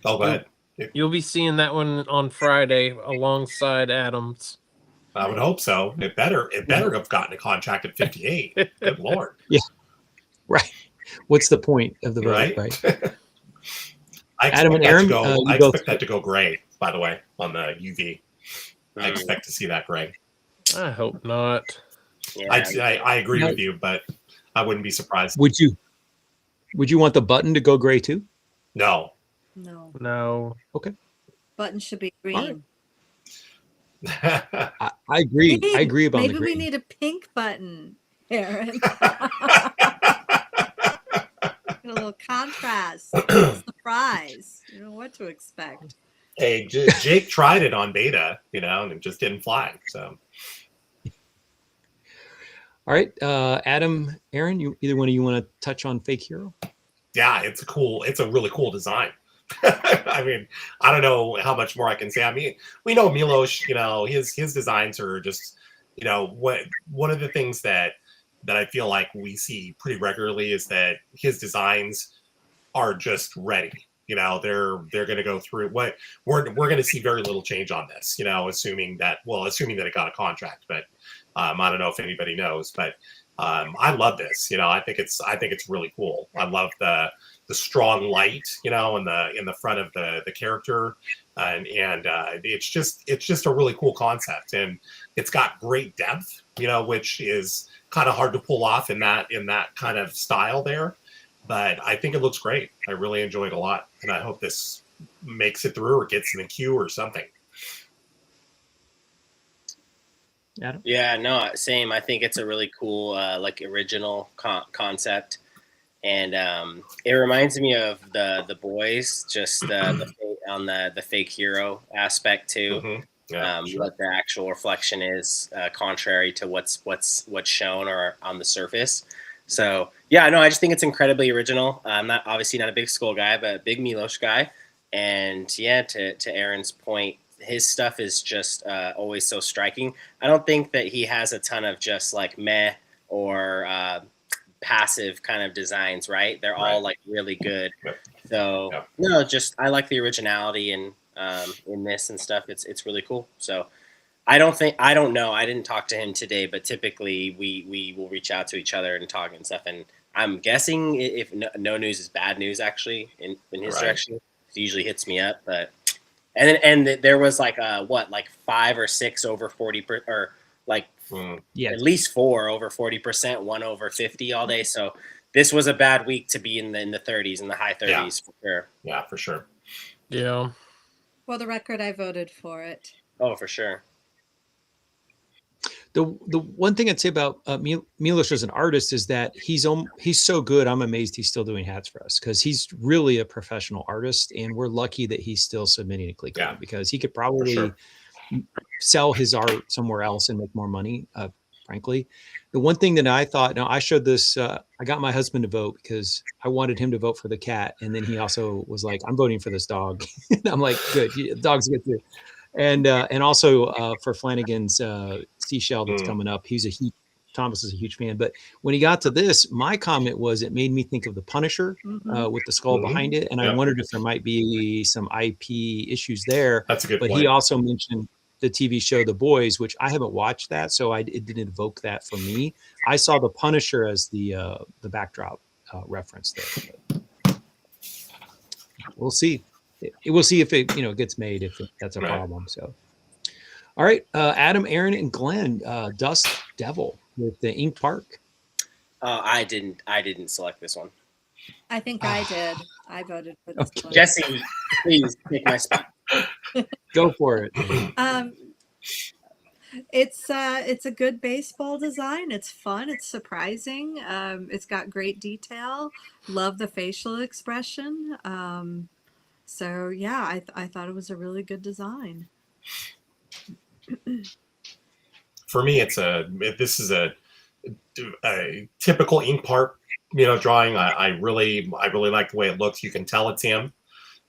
Oh, go ahead.
You'll be seeing that one on Friday alongside Adams.
I would hope so. It better have gotten a contract at 58. Good Lord.
Yeah. Right. What's the point of the vote, right?
Adam and Aaron, I expect that to go gray, by the way, on the UV. I expect to see that gray.
I hope not.
Yeah. I agree with you, but I wouldn't be surprised.
Would you want the button to go gray too?
No.
Okay.
Button should be green.
I agree. I agree about
maybe
the green.
We need a pink button, Aaron. A little contrast, a surprise. You know what to expect.
Hey, Jake tried it on beta, and it just didn't fly. So,
all right, Adam, Aaron, either one of you want to touch on Fake Hero?
Yeah, it's a really cool design. I mean, I don't know how much more I can say. I mean, we know Milos, his designs are just one of the things that I feel like we see pretty regularly is that his designs are just ready. They're going to go through what we're going to see very little change on this. Assuming that it got a contract, but I don't know if anybody knows, but I love this. I think it's really cool. I love the strong light, in the front of the character, and it's just a really cool concept, and it's got great depth, which is kind of hard to pull off in that kind of style there. But I think it looks great. I really enjoyed it a lot, and I hope this makes it through or gets in the queue or something.
Adam?
Yeah, no, same. I think it's a really cool, original concept, and it reminds me of the boys, just on the fake hero aspect too.
Mm-hmm. Yeah, sure.
What the actual reflection is, contrary to what's shown or on the surface. So yeah, no, I just think it's incredibly original. I'm not a big Skull guy, but a big Milos guy. And yeah, to Aaron's point, his stuff is just always so striking. I don't think that he has a ton of just like meh or passive kind of designs, right? They're all like really good.
Yep.
So
Yep.
no, just I like the originality and in this and stuff. It's really cool. So I don't know. I didn't talk to him today, but typically we will reach out to each other and talk and stuff. And I'm guessing if no news is bad news, actually, in his direction, he usually hits me up. But and there was like 5 or 6 over 40 or like at least 4 over 40%, 1 over 50 all day. So this was a bad week to be in the 30s, in the high 30s for sure.
Yeah, for sure.
Yeah.
For the record, I voted for it.
Oh, for sure.
The one thing I'd say about Milos as an artist is that he's so good. I'm amazed he's still doing hats for us, because he's really a professional artist, and we're lucky that he's still submitting to Click because he could probably sell his art somewhere else and make more money. Frankly, the one thing that I thought, now I showed this, I got my husband to vote because I wanted him to vote for the cat, and then he also was like, "I'm voting for this dog." And I'm like, "Good, the dog's good too." And also for Flanagan's Seashell that's coming up. Thomas is a huge fan. But when he got to this, my comment was it made me think of the Punisher with the skull behind it. And I wondered if there might be some IP issues there.
That's a good point.
But he also mentioned the TV show The Boys, which I haven't watched that, so it didn't evoke that for me. I saw the Punisher as the backdrop reference there. But we'll see. We'll see if it gets made, if that's a problem. So, all right, Adam, Aaron, and Glenn, Dust Devil with the Ink Park.
I didn't select this one.
I think I did. I voted for this one.
Jesse, please take my spot.
Go for it.
It's a good baseball design. It's fun. It's surprising. It's got great detail. Love the facial expression. So yeah, I thought it was a really good design.
For me, this is a typical Ink Park, drawing. I really like the way it looks. You can tell it's him.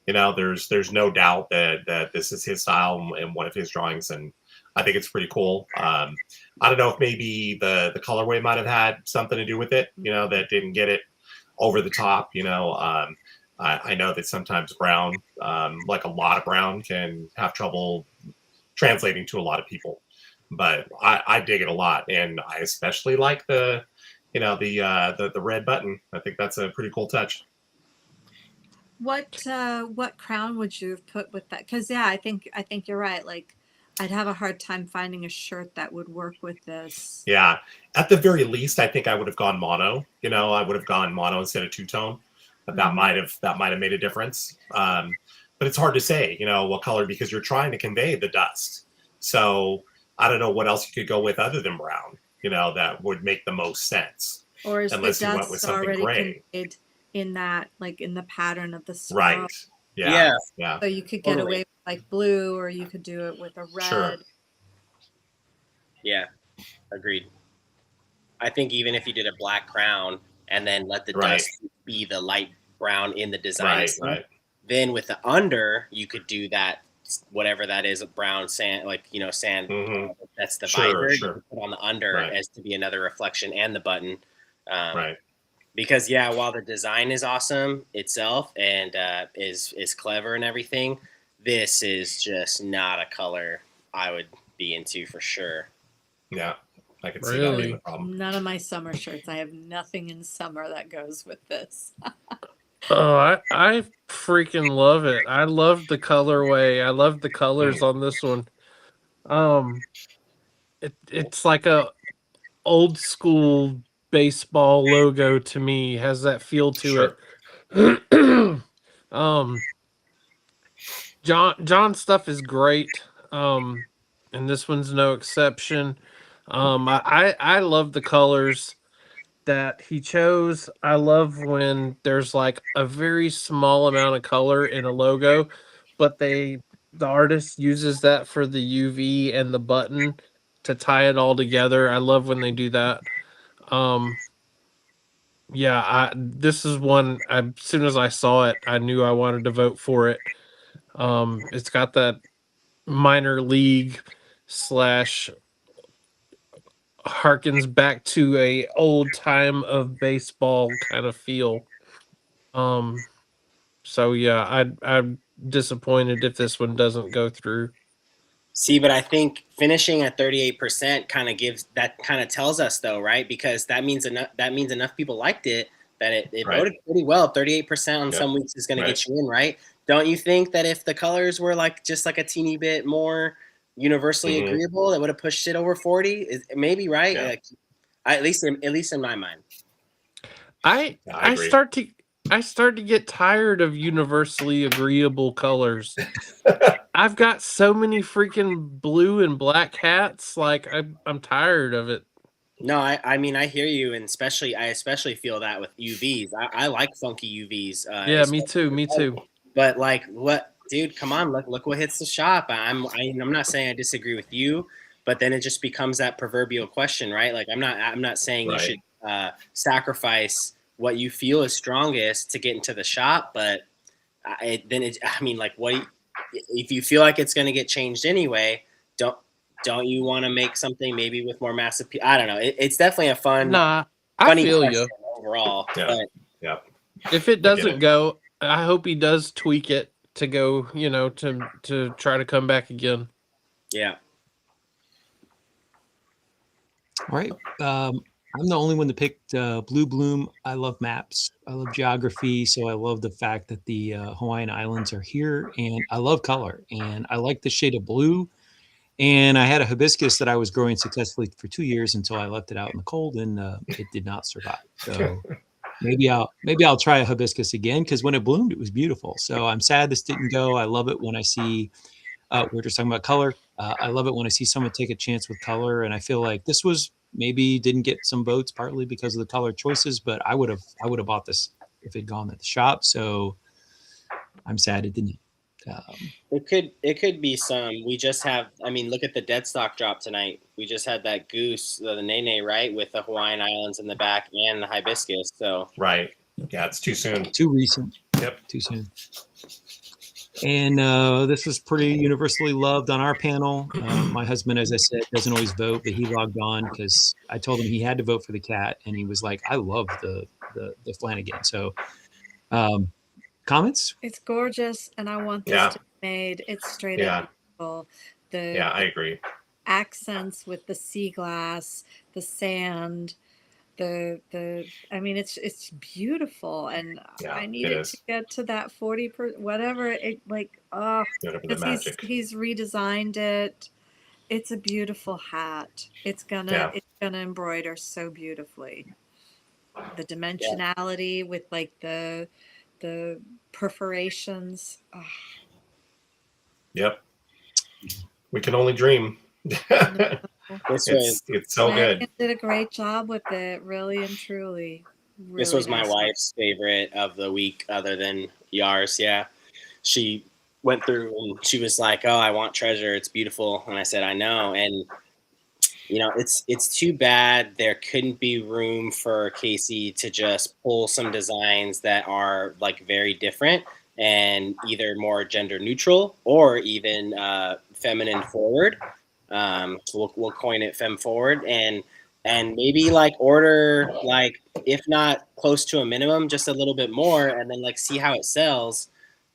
There's no doubt that this is his style and one of his drawings, and I think it's pretty cool. I don't know if maybe the colorway might have had something to do with it, that didn't get it over the top. I know that sometimes brown, like a lot of brown, can have trouble translating to a lot of people, but I dig it a lot, and I especially like the red button. I think that's a pretty cool touch.
What crown would you have put with that? Because I think you're right. Like, I'd have a hard time finding a shirt that would work with this. Yeah,
at the very least, I think I would have gone mono. I would have gone mono instead of two-tone. That might have made a difference. But it's hard to say, what color, because you're trying to convey the dust. So I don't know what else you could go with other than brown, that would make the most sense.
Or is
unless
the
you went
dust
with something
already
gray.
conveyed in that, like in the pattern of the skull?
Right. Yeah.
So you could get away with like blue, or you could do it with a red.
Sure.
Yeah, agreed. I think even if you did a black crown and then let the dust be the light brown in the design,
right.
Then with the under, you could do that whatever that is, a brown sand, like, sand.
Mhm.
That's the
Sure,
visor.
sure.
You put on the under
Right.
as to be another reflection, and the button.
Right.
Because while the design is awesome itself and is clever and everything, this is just not a color I would be into for sure.
Yeah. I could see that being
Really?
the problem.
None of my summer shirts. I have nothing in summer that goes with this.
Oh, I freaking love it. I love the colorway. I love the colors on this one. It's like a old school baseball logo to me. Has that feel to
Sure.
it. John's stuff is great. And this one's no exception. I love the colors that he chose. I love when there's like a very small amount of color in a logo, but the artist uses that for the UV and the button to tie it all together. I love when they do that. Yeah, this is one, as soon as I saw it, I knew I wanted to vote for it. It's got that minor league slash harkens back to a old time of baseball kind of feel. So yeah, I'm disappointed if this one doesn't go through.
See, but I think finishing at 38% kind of tells us though, right? Because that means enough people liked it that it
Right.
voted pretty well. 38% on
Yep.
some weeks is going to
Right.
get you in, right? Don't you think that if the colors were like just like a teeny bit more universally
Mhm.
agreeable, that would have pushed it over 40? Maybe, right?
Yeah.
At least in my mind.
I
Yeah, I agree.
start to get tired of universally agreeable colors. I've got so many freaking blue and black hats, like I'm tired of it.
No, I mean I hear you, and I especially feel that with UVs. I like funky UVs.
Yeah, me too, me too.
But like, what, dude? Come on, look what hits the shop. I'm not saying I disagree with you, but then it just becomes that proverbial question, right? Like, I'm not saying you
Right.
should sacrifice what you feel is strongest to get into the shop, but I mean, like, what if you feel like it's going to get changed anyway? Don't you want to make something maybe with more massive? I don't know. It's definitely a
Nah, I
funny
feel
question
you.
overall.
Yeah.
But
Yeah.
If it
I get
doesn't
it.
go, I hope he does tweak it to go, to try to come back again.
yeah.
All right. I'm the only one that picked Blue Bloom. I love maps. I love geography. So I love the fact that the Hawaiian Islands are here, and I love color, and I like the shade of blue. And I had a hibiscus that I was growing successfully for 2 years until I left it out in the cold, and it did not survive. So maybe I'll try a hibiscus again, because when it bloomed, it was beautiful. So I'm sad this didn't go. I love it when I see. We're just talking about color. I love it when I see someone take a chance with color, and I feel like this was maybe didn't get some votes partly because of the color choices, but I would have bought this if it had gone at the shop. So I'm sad it didn't.
It could be some. We just have. I mean, look at the dead stock drop tonight. We just had that goose, the nene, right, with the Hawaiian Islands in the back and the hibiscus. So
Right. Yeah, it's too soon.
Too recent.
Yep.
Too soon. And this was pretty universally loved on our panel. My husband, as I said, doesn't always vote, but he logged on because I told him he had to vote for the cat, and he was like, "I love the Flanagan." So, comments?
It's gorgeous, and I want this
Yeah.
to be made. It's straight
Yeah.
up beautiful. The
Yeah, I agree.
accents with the sea glass, the sand, I mean, it's beautiful, and
Yeah,
I
it
needed
is.
to get to that 40 whatever it like. Oh,
Whatever the
because
magic.
he's redesigned it. It's a beautiful hat. It's
Yeah.
gonna embroider so beautifully. The dimensionality with like the perforations. Oh,
Yep. We can only dream.
this was
It's so good.
Megan did a great job with it, really and truly. Really
this was my
nice.
wife's favorite of the week, other than Yars. Yeah, she went through and she was like, "Oh, I want Treasure. It's beautiful." And I said, "I know." And it's too bad there couldn't be room for Casey to just pull some designs that are like very different. and either more gender neutral or even feminine forward. So we'll coin it fem forward, and maybe like order like, if not close to a minimum, just a little bit more, and then like see how it sells,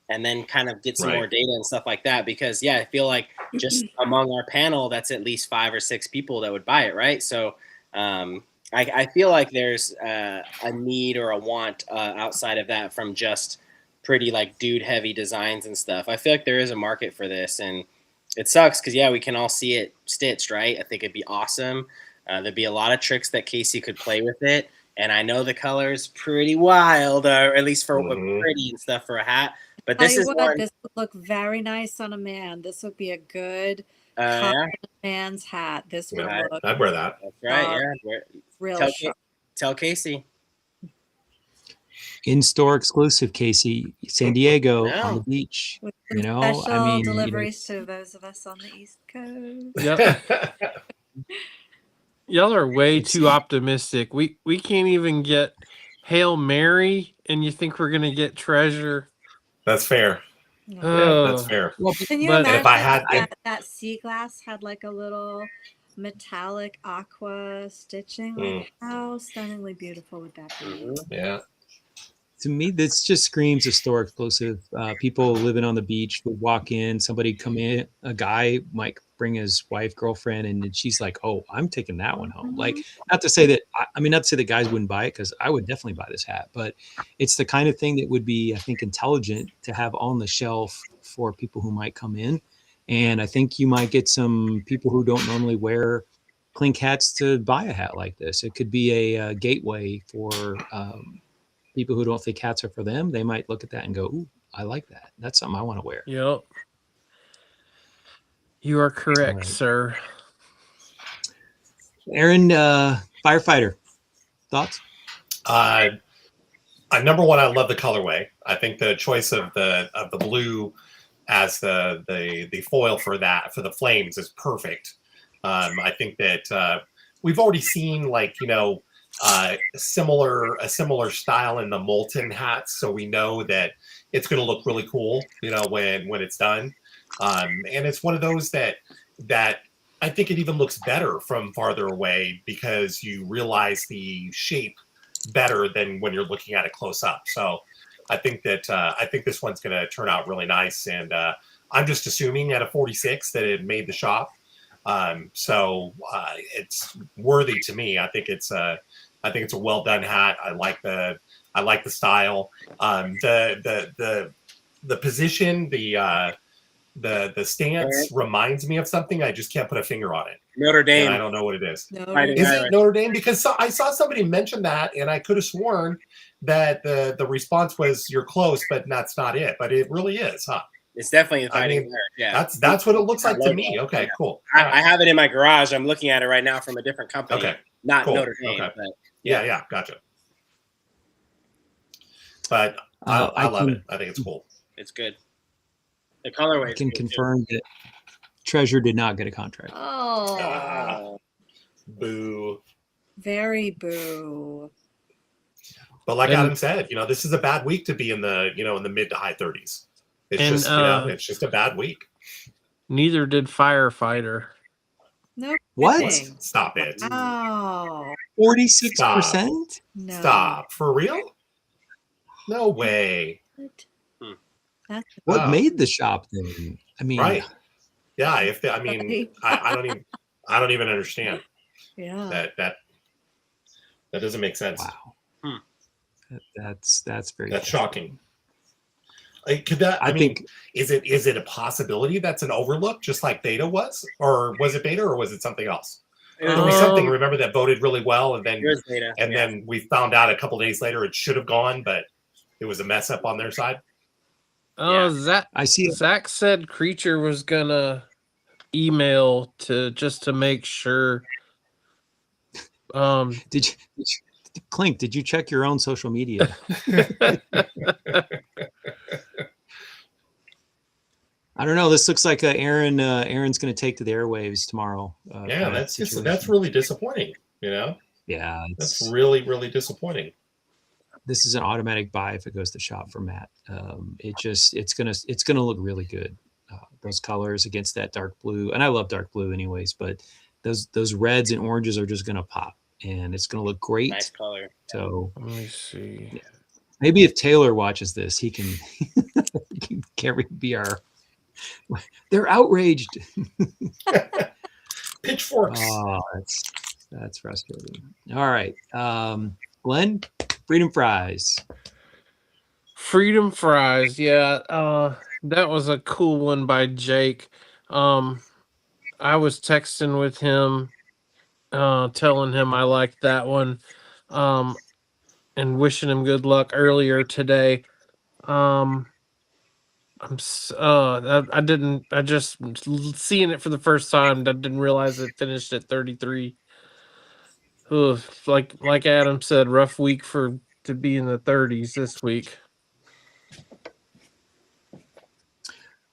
and then kind of get some more data and stuff like that. Because I feel like just among our panel, that's at least 5 or 6 people that would buy it, right? So I feel like there's a need or a want outside of that, from just pretty like dude heavy designs and stuff. I feel like there is a market for this, and it sucks because we can all see it stitched, right? I think it'd be awesome. There'd be a lot of tricks that Casey could play with it, and I know the color's pretty wild, or at least for pretty and stuff for a hat. But this is one.
This would look very nice on a man. This would be a good man's hat. This would look.
I'd wear that.
That's right.
Real
tell Casey.
In-store exclusive, Casey, San Diego on the beach.
With
special
deliveries to those of us on the East Coast.
Yep. Y'all are way too optimistic. We can't even get Hail Mary, and you think we're gonna get Treasure?
That's fair.
Yeah,
that's fair.
Well, can you imagine if I had that sea glass had like a little metallic aqua stitching? Like, how stunningly beautiful would that be?
Yeah.
To me, this just screams a store exclusive. People living on the beach would walk in, somebody come in, a guy might bring his wife, girlfriend, and she's like, "Oh, I'm taking that one home." Like, not to say that not to say that guys wouldn't buy it, because I would definitely buy this hat, but it's the kind of thing that would be, I think, intelligent to have on the shelf for people who might come in. And I think you might get some people who don't normally wear clink hats to buy a hat like this. It could be a gateway for people who don't think hats are for them. They might look at that and go, "Ooh, I like that. That's something I want to wear."
Yep. You are correct, sir.
Aaron, firefighter, thoughts?
Number one, I love the colorway. I think the choice of the blue as the foil for the flames is perfect. I think that we've already seen, like, a similar style in the molten hats, so we know that it's going to look really cool, when it's done. And it's one of those that I think it even looks better from farther away, because you realize the shape better than when you're looking at it close up. So I think that this one's going to turn out really nice, and I'm just assuming at a 46 that it made the shop. So it's worthy to me. I think it's a well done hat. I like the style. The position, the stance reminds me of something. I just can't put a finger on it.
Notre Dame.
And I don't know what it is. Is
Dame.
it Notre Dame? Because I saw somebody mention that, and I could have sworn that the response was, "You're close, but that's not it." But it really is, huh?
It's definitely Fighting Irish. Yeah,
that's what it looks like to me. Okay, cool.
I have it in my garage. I'm looking at it right now from a different company.
Okay,
not
cool.
Notre Dame.
Okay.
But
yeah, gotcha. But I love it. I think it's cool.
It's good. The colorway.
I can confirm that Treasure did not get a contract.
Oh,
boo.
Very boo.
But like Adam said, this is a bad week to be in the in the mid to high 30s. It's it's just a bad week.
Neither did Firefighter.
No.
What?
Kidding.
Stop it.
Oh.
46%?
No.
Stop. For real? No way.
What made the shop then? I mean,
right? Yeah. I don't even understand.
Yeah.
That doesn't make sense.
Wow. That's very.
That's shocking. Could that? I mean, is it a possibility that's an overlook, just like Beta was, or was it Beta, or was it something else? There was something. Remember that voted really well, and then then we found out a couple days later it should have gone, but it was a mess up on their side.
Oh, Zach!
I see.
Zach said Creature was gonna email to make sure.
Did you Clink? Did you check your own social media? I don't know. This looks like Aaron's going to take to the airwaves tomorrow.
Yeah, that's really disappointing.
Yeah,
that's really, really disappointing.
this is an automatic buy if it goes to shop for Matt. It's gonna look really good. Those colors against that dark blue, and I love dark blue anyways, but those reds and oranges are just gonna pop, and it's gonna look great.
Nice color.
So
Let me see.
maybe if Taylor watches this, he can can't be our. They're outraged.
Pitchforks.
Oh, that's frustrating. All right, Glenn, Freedom Fries.
Freedom Fries, yeah. That was a cool one by Jake. I was texting with him, telling him I liked that one, and wishing him good luck earlier today. I didn't. I just seeing it for the first time. I didn't realize it finished at 33. Ugh, like Adam said, rough week to be in the 30s this week.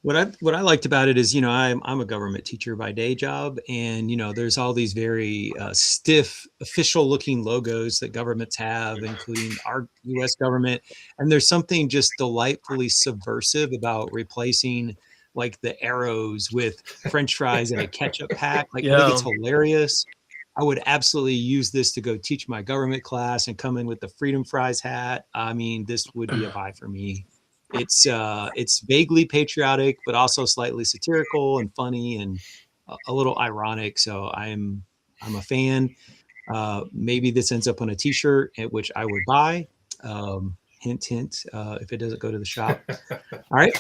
What I liked about it is, I'm a government teacher by day job, and there's all these very stiff, official-looking logos that governments have, including our U.S. government. And there's something just delightfully subversive about replacing like the arrows with French fries in a ketchup pack. Like, I think it's hilarious. I would absolutely use this to go teach my government class and come in with the Freedom Fries hat. I mean, this would be a buy for me. It's vaguely patriotic, but also slightly satirical and funny and a little ironic. So I'm a fan. Maybe this ends up on a T-shirt, which I would buy. Hint, hint. If it doesn't go to the shop. All right,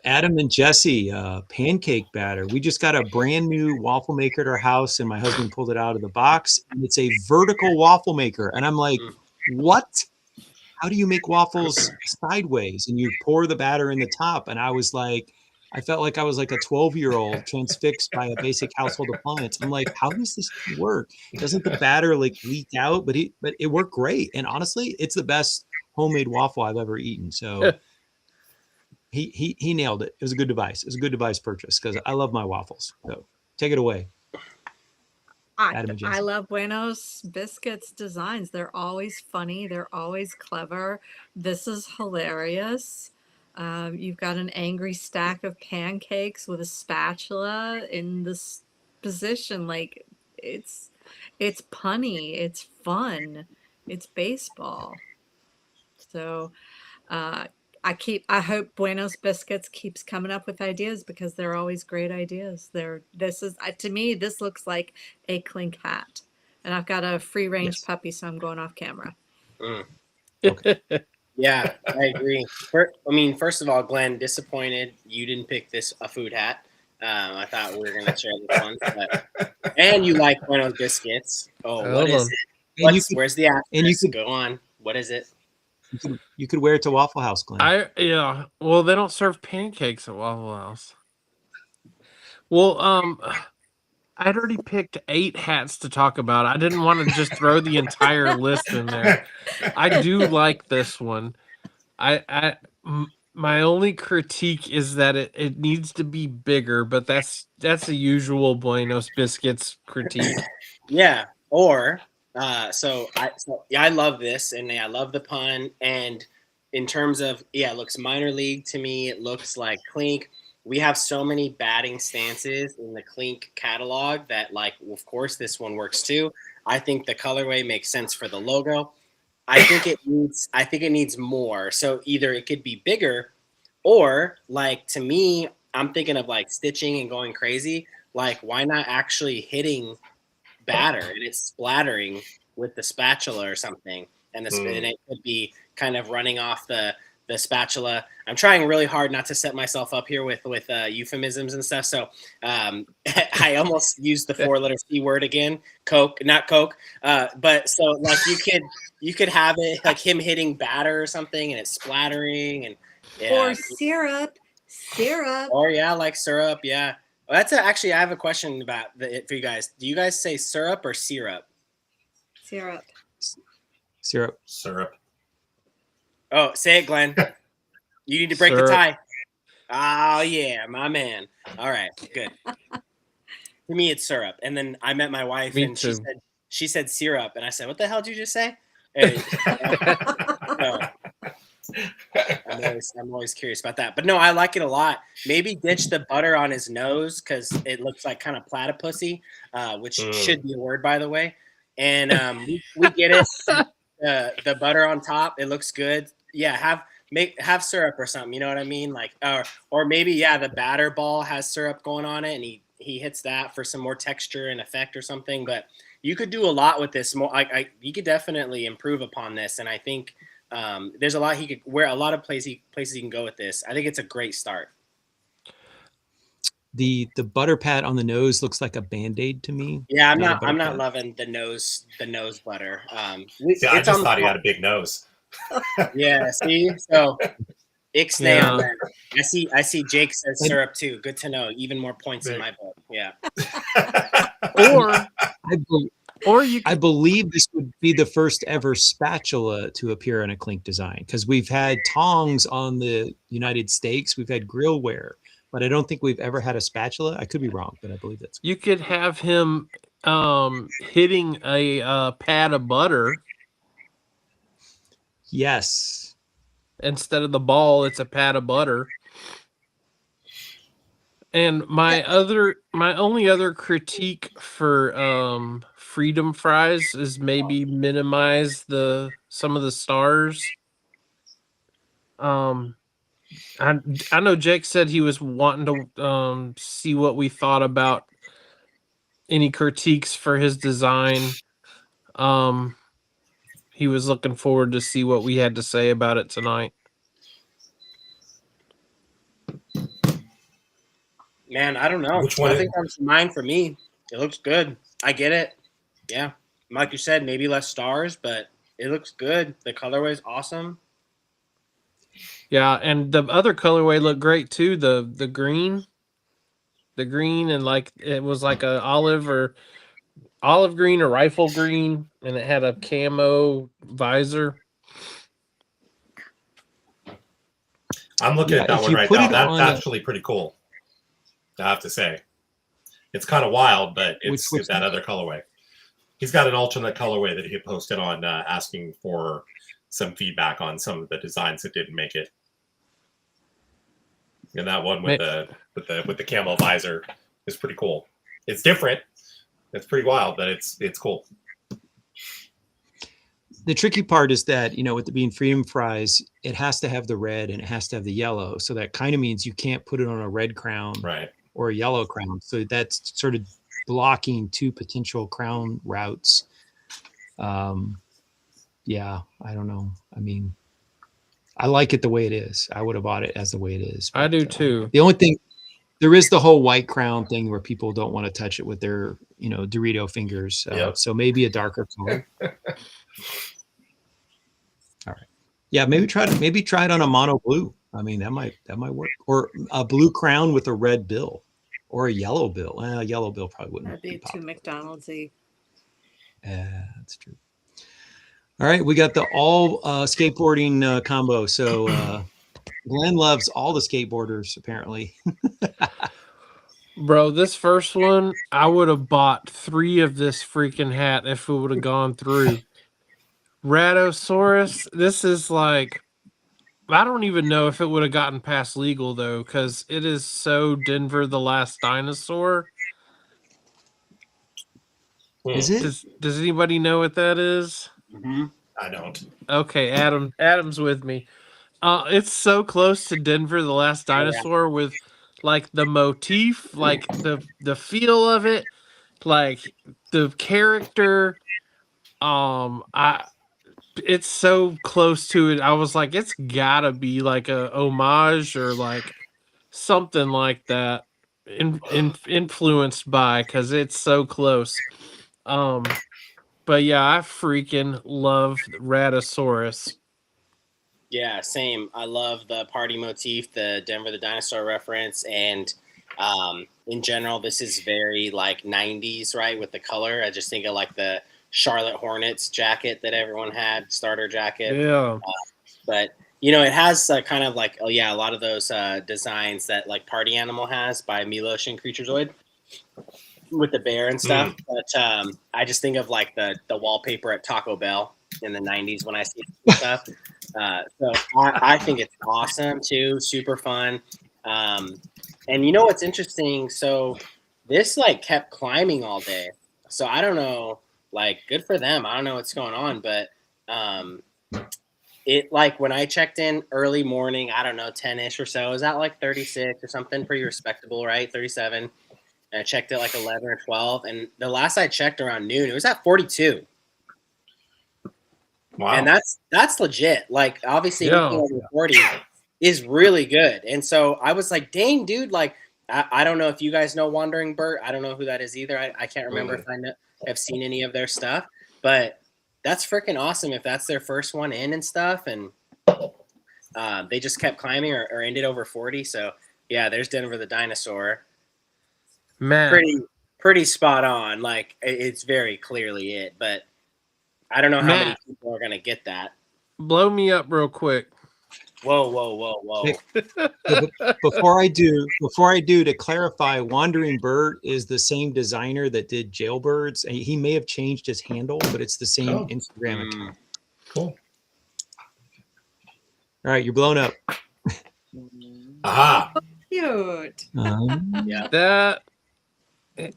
Adam and Jesse, pancake batter. We just got a brand new waffle maker at our house, and my husband pulled it out of the box, and it's a vertical waffle maker. And I'm like, what? How do you make waffles sideways? And you pour the batter in the top. And I felt like I was like a 12-year-old transfixed by a basic household appliance. I'm like, how does this work? Doesn't the batter like leak out? But it worked great. And honestly, it's the best homemade waffle I've ever eaten. So he nailed it. It was a good device. It was a good device purchase because I love my waffles. So take it away.
I love Buenos Biscuits designs. They're always funny. They're always clever. This is hilarious. You've got an angry stack of pancakes with a spatula in this position. Like it's punny. It's fun. It's baseball. So I hope Buenos Biscuits keeps coming up with ideas because they're always great ideas. To me, this looks like a Clink hat. And I've got a free range puppy, so I'm going off camera.
Okay.
Yeah, I agree. First of all, Glenn, disappointed you didn't pick a food hat. I thought we were going to share this one. And you like Buenos Biscuits. Oh, what is it? Where's the asterisk? Go on. What is it?
You could wear it to Waffle House, Glenn.
Well, they don't serve pancakes at Waffle House. Well, I'd already picked 8 hats to talk about. I didn't want to just throw the entire list in there. I do like this one. My only critique is that it needs to be bigger, but that's the usual Buenos Biscuits critique.
Yeah. I love this, and I love the pun. And in terms of, it looks minor league to me. It looks like Clink. We have so many batting stances in the Clink catalog that, of course, this one works too. I think the colorway makes sense for the logo. I think it needs more. So either it could be bigger, or to me, I'm thinking of stitching and going crazy. Why not actually hitting batter and it's splattering with the spatula or something, and it could be kind of running off the spatula. I'm trying really hard not to set myself up here with euphemisms and stuff. So I almost used the 4-letter C word again. Coke, not Coke. But so you could have it like him hitting batter or something, and it's splattering and
or syrup.
Or like syrup. Yeah. Well, actually, I have a question about it for you guys. Do you guys say syrup or syrup?
Syrup.
Oh, say it, Glenn. You need to break the tie. Oh, yeah, my man. All right, good. To me, it's syrup. And then I met my wife, and she said syrup. And I said, what the hell did you just say? And, I'm always curious about that. But no, I like it a lot. Maybe ditch the butter on his nose because it looks like kind of platypusy, which should be a word, by the way. And we get it. The butter on top, it looks good. Yeah, have syrup or something. You know what I mean? Like, or maybe the batter ball has syrup going on it, and he hits that for some more texture and effect or something. But you could do a lot with this. You could definitely improve upon this, and I think there's a lot a lot of places he can go with this. I think it's a great start.
The butter pat on the nose looks like a Band-Aid to me.
Yeah, I'm not loving the nose butter.
I just thought he had a big nose.
Yeah, see, so ixnay on that. I see Jake says syrup too. Good to know. Even more points in my book. Yeah.
I believe this would be the first ever spatula to appear in a Clink design, because we've had tongs on the United States, we've had grillware, but I don't think we've ever had a spatula. I could be wrong, but I believe that's.
You could have him hitting a pad of butter.
Yes.
Instead of the ball, it's a pad of butter. And my only other critique for Freedom Fries is maybe minimize some of the stars. I know Jake said he was wanting to see what we thought about any critiques for his design. He was looking forward to see what we had to say about it tonight.
Man, I don't know. Nothing comes to mind for me. It looks good. I get it. Yeah. Like you said, maybe less stars, but it looks good. The colorway is awesome.
Yeah, and the other colorway looked great too. The green. The green, and like it was like a olive green or rifle green, and it had a camo visor.
I'm looking at that one right now. That's actually pretty cool, I have to say. It's kind of wild, but it's that other colorway. He's got an alternate colorway that he posted on asking for some feedback on some of the designs that didn't make it. And that one with the camo visor is pretty cool. It's different. It's pretty wild, but it's cool.
The tricky part is that, with it being Freedom Fries, it has to have the red and it has to have the yellow. So that kind of means you can't put it on a red crown or a yellow crown. So that's sort of blocking two potential crown routes. Yeah, I don't know. I mean, I like it the way it is. I would have bought it as the way it is.
But, I do too.
The only thing, there is the whole white crown thing where people don't want to touch it with their, Dorito fingers. So maybe a darker color. All right. Yeah, maybe try it on a mono blue. I mean, that might work. Or a blue crown with a red bill, or a yellow bill. A yellow bill probably wouldn't.
That'd be too McDonald's-y.
That's true. All right, we got the all skateboarding combo. So Glenn loves all the skateboarders, apparently.
Bro, this first one, I would have bought 3 of this freaking hat if it would have gone through. Ratosaurus, this is like, I don't even know if it would have gotten past legal, though, because it is so Denver the Last Dinosaur.
Is it?
Does anybody know what that is?
Mm-hmm.
I don't.
Okay, Adam's with me. It's so close to Denver the Last Dinosaur with like the motif, like the feel of it, like the character. It's so close to it. I was like, it's gotta be like a homage or like something like that, influenced by, because it's so close. But yeah, I freaking love Ratosaurus.
Yeah, same. I love the party motif, the Denver the Dinosaur reference, and in general, this is very like 90s, right? With the color, I just think of like the Charlotte Hornets jacket that everyone had, starter jacket.
Yeah.
But it has kind of like a lot of those designs that like Party Animal has by Milosh and Creaturezoid with the bear and stuff. But I just think of like the wallpaper at Taco Bell in the 90s when I see stuff. So I think it's awesome too, super fun. And you know what's interesting? So this like kept climbing all day. So I don't know, like good for them. I don't know what's going on, but it like when I checked in early morning, I don't know, 10-ish or so, it was at like 36 or something, pretty respectable, right? 37. And I checked it like 11 or 12. And the last I checked around noon, it was at 42.
Wow.
And that's legit. Like obviously
Yeah.
anything over 40 is really good. And so I was like, dang, dude, like I don't know if you guys know Wandering Bert. I don't know who that is either. I can't remember if I have seen any of their stuff, but that's freaking awesome if that's their first one in and stuff. And they just kept climbing or ended over 40. So yeah, there's Denver the Dinosaur.
Man,
Pretty spot on. Like it's very clearly it, but I don't know how many people are gonna get that.
blow me up real quick.
Whoa.
Before I do, to clarify, Wandering Bird is the same designer that did Jailbirds. He may have changed his handle, but it's the same Instagram account.
Cool.
All right, you're blown up.
Aha.
Cute.
Yeah.
That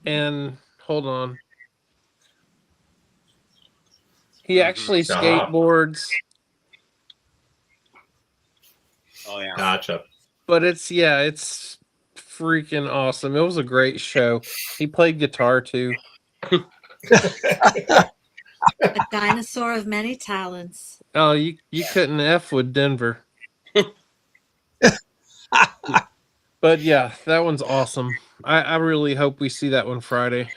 and hold on. He actually skateboards,
Oh yeah.
Gotcha.
but it's freaking awesome. It was a great show. He played guitar too.
A dinosaur of many talents.
Oh, you couldn't F with Denver. But yeah, that one's awesome. I really hope we see that one Friday.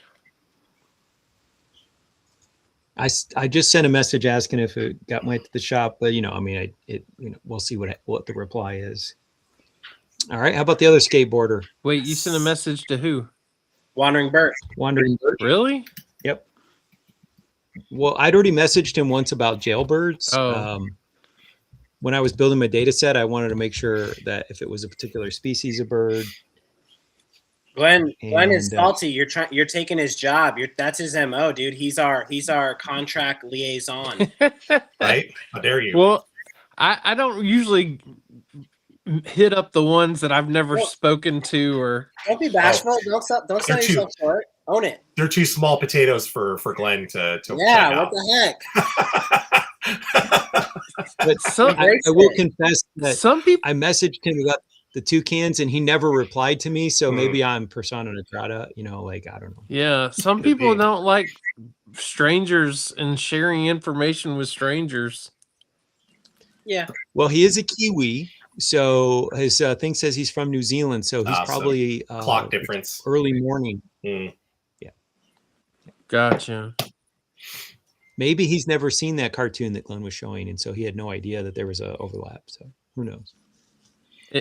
I just sent a message asking if it went to the shop, but we'll see what the reply is. All right, how about the other skateboarder?
Wait, you sent a message to who?
Wandering Bert.
Wandering Bird.
Really?
Yep. Well, I'd already messaged him once about Jailbirds.
Oh.
When I was building my data set, I wanted to make sure that if it was a particular species of bird.
Glenn is salty. You're taking his job. That's his MO, dude. He's our contract liaison.
Right? How dare you?
Well, I don't usually hit up the ones that I've never spoken to or.
Don't be bashful. Don't sell yourself short. Own it.
They're too small potatoes for Glenn to
Yeah,
out.
what the heck?
But I will confess that
some people
I messaged him about the toucans and he never replied to me. So maybe I'm persona non grata, like, I don't know.
Yeah, some people don't like strangers and sharing information with strangers.
Yeah.
Well, he is a Kiwi, so his thing says he's from New Zealand, so he's probably
clock difference,
early morning.
Yeah.
Gotcha.
Maybe he's never seen that cartoon that Glenn was showing, and so he had no idea that there was a overlap. So who knows?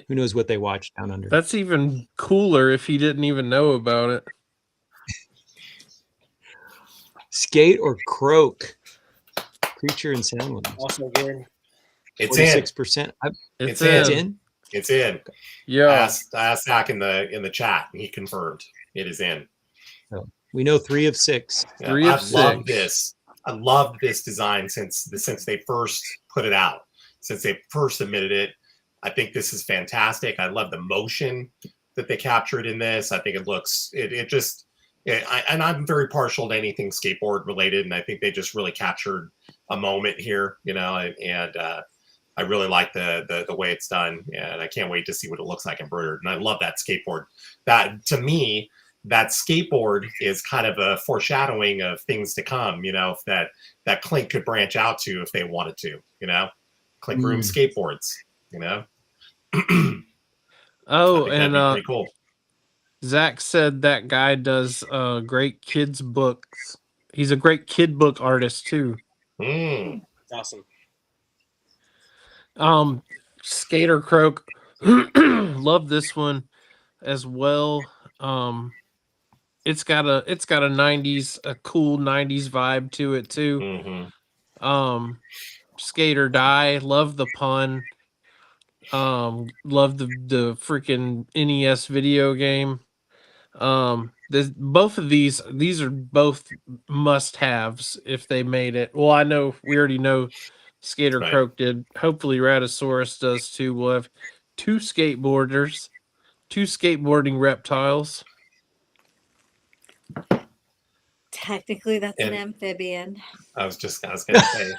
Who knows what they watched down under?
That's even cooler if he didn't even know about it.
Skate or croak? Creature and sound.
Also good.
It's
46%.
It's
in.
It's in.
Yeah.
I asked Zach in the chat, and he confirmed it is in.
So we know 3 of 6.
Yeah,
3 of 6.
Loved this. I loved this design since they first put it out, since they first submitted it. I think this is fantastic. I love the motion that they captured in this. I think it looks and I'm very partial to anything skateboard related, and I think they just really captured a moment here, and I really like the way it's done, and I can't wait to see what it looks like embroidered. And I love that skateboard. That, to me, that skateboard is kind of a foreshadowing of things to come, that Clink could branch out to if they wanted to, Clink Room skateboards,
Oh, and
pretty cool.
Zach said that guy does great kids books. He's a great kid book artist too.
That's
awesome. Skater Croak, love this one as well. It's got a 90s, a cool 90s vibe to it too. Skate or Die, love the pun. Love the freaking NES video game. both of these are both must-haves if they made it. Well, I know we already know Skater
Right.
Croak did. Hopefully Ratosaurus does too. We'll have two skateboarders, two skateboarding reptiles.
Technically, that's an
And
amphibian.
I was going to say,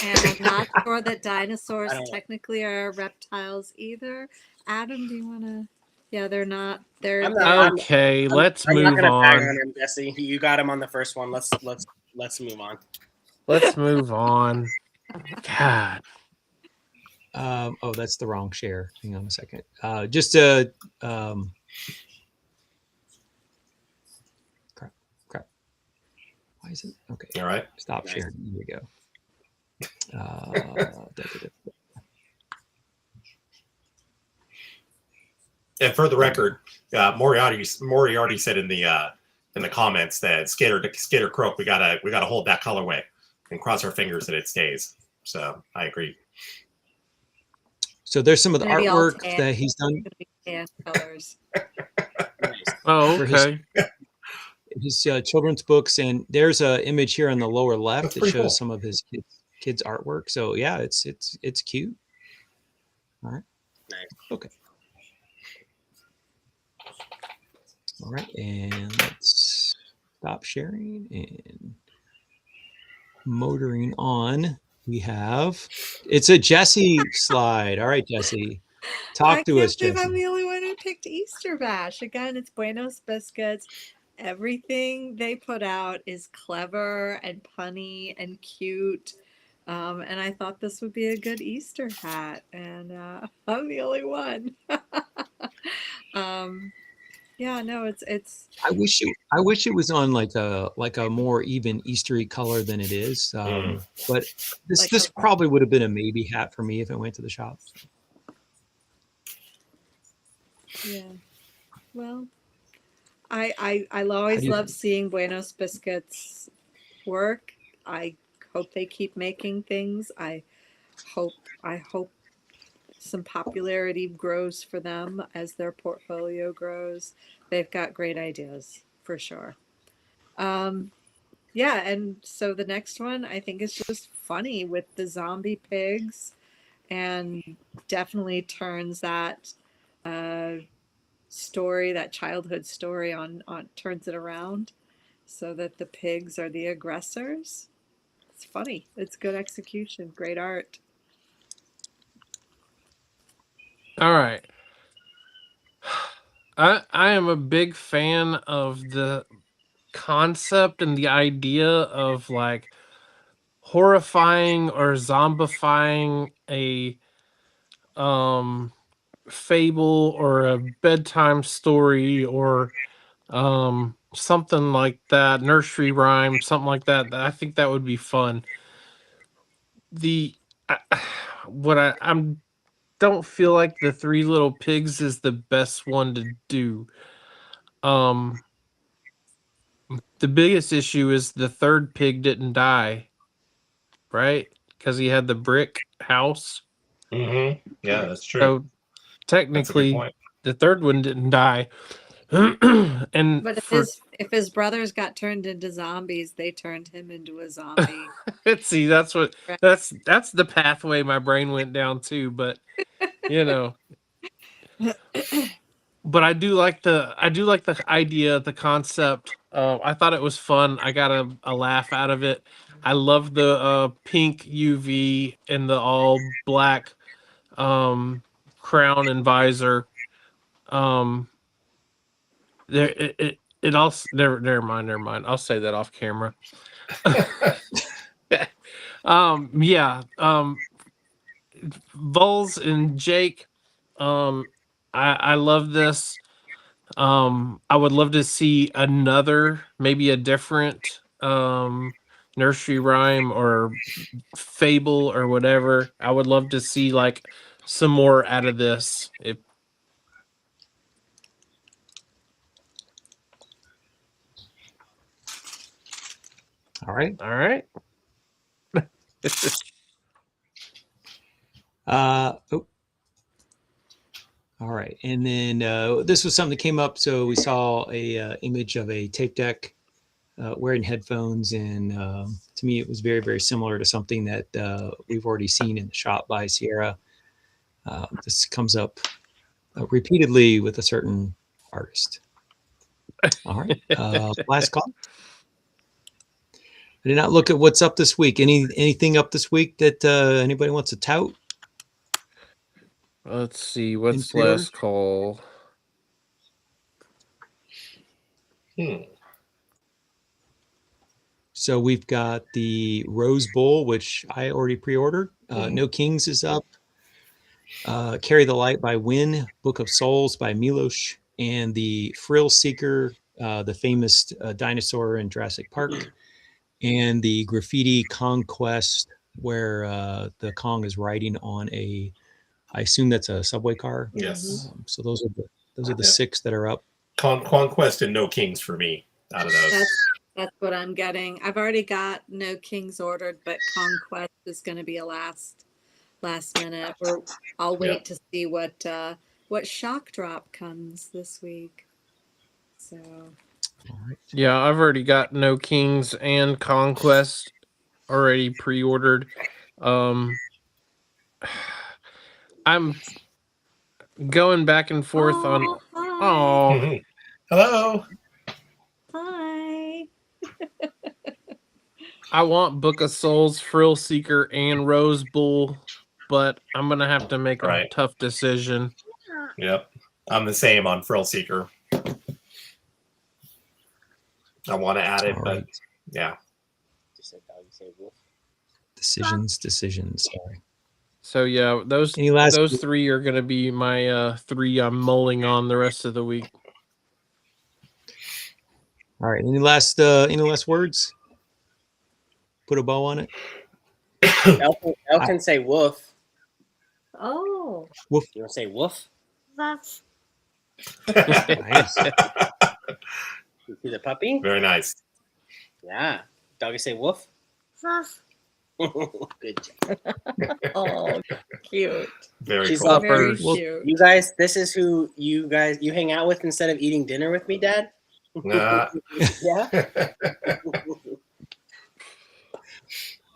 And I'm not sure that dinosaurs
I don't-
technically are reptiles either. Adam, do you want to? Yeah, they're not. They're,
I'm
they're
not-
Okay, let's
I'm not
move
gonna bag
on.
on him, Jesse. You got him on the first one. Let's move on.
Let's move on. God.
Oh, that's the wrong share. Hang on a second. Just to crap. Why is it okay?
all right.
Stop
Nice.
sharing. Here we go. Da.
And for the record, Moriarty said in the comments that Skater Croak, we gotta hold that colorway and cross our fingers that it stays. So I agree.
So there's some of the
Maybe I'll
artwork
tan.
that he's done.
going to be tan colors.
Nice.
Oh,
For his-
okay.
His children's books, and there's an image here on the lower left
That's
that
pretty
shows
cool.
some of his kids artwork. So yeah, it's cute. All right.
Nice.
Okay. All right, and let's stop sharing and motoring on. We have it's a Jesse slide. All right, Jesse, talk to us,
I can't believe I'm
Jesse.
the only one who picked Easter Bash. Again, it's Buenos Biscuits. Everything they put out is clever and punny and cute. And I thought this would be a good Easter hat. And I'm the only one. Yeah, no, it's
I wish it was on like a more even Eastery color than it is. But
Like
this
a-
probably would have been a maybe hat for me if it went to the shop.
yeah. Well, I'll always
do you
love
think?
seeing Buenos Biscuits work. I hope they keep making things. I hope some popularity grows for them as their portfolio grows. They've got great ideas for sure. Yeah, and so the next one I think is just funny with the zombie pigs, and definitely turns that story, that childhood story, on turns it around, so that the pigs are the aggressors. It's funny. It's good execution. Great art.
All right. I am a big fan of the concept and the idea of like horrifying or zombifying a fable or a bedtime story or something like that, nursery rhyme, something like that. I think that would be fun. The I, what I'm don't feel like the Three Little Pigs is the best one to do. Um, the biggest issue is the third pig didn't die, right? Because he had the brick house.
Mm-hmm. Yeah, that's true.
So
That's a good
technically,
point.
the third one didn't die. And
But
for
if his brothers got turned into zombies, they turned him into a zombie.
see, that's the pathway my brain went down too. But you know, but I do like the idea, the concept. I thought it was fun. I got a laugh out of it. I love the pink UV and the all black crown and visor. There it also never mind. I'll say that off camera. Yeah. Vols and Jake. I love this. I would love to see another, maybe a different nursery rhyme or fable or whatever. I would love to see like some more out of this.
All right.
All right.
Oh. All All right, and then this was something that came up. So we saw a image of a tape deck wearing headphones, and to me, it was very, very similar to something that we've already seen in the shop by Sierra. This comes up repeatedly with a certain artist. All right, last call. I did not look at what's up this week. Anything up this week that anybody wants to tout?
Let's see. What's
pre-order?
last call?
So we've got the Rose Bowl, which I already pre-ordered. No Kings is up. Carry the Light by Win, Book of Souls by Milos, and the Frill Seeker, the famous dinosaur in Jurassic Park, and the Graffiti Conquest, where the Kong is riding on a, I assume that's a subway car.
Yes.
So those are the 6 that are up.
Conquest and No Kings for me out of those.
That's what I'm getting. I've already got No Kings ordered, but Conquest is going to be a last minute. Or I'll wait to see what shock drop comes this week. So.
All right.
Yeah, I've already got No Kings and Conquest already pre-ordered. I'm going back and forth on.
Hi.
Hello.
Hi.
I want Book of Souls, Frill Seeker, and Rose Bull, but I'm gonna have to make a tough decision.
Yep, I'm the same on Frill Seeker. I want to add it, but yeah.
Decisions. Sorry.
So yeah, those 3 are gonna be my 3 I'm mulling on the rest of the week.
All right. Any last words? Put a bow on it.
Elle can say woof.
Oh.
Woof.
You want to say woof?
That's
nice.
You see the puppy?
Very nice.
Yeah. Doggy say woof? Good job.
oh, cute.
Very
She's
cool.
Very cute.
You guys, this is who you hang out with instead of eating dinner with me, Dad? Yeah.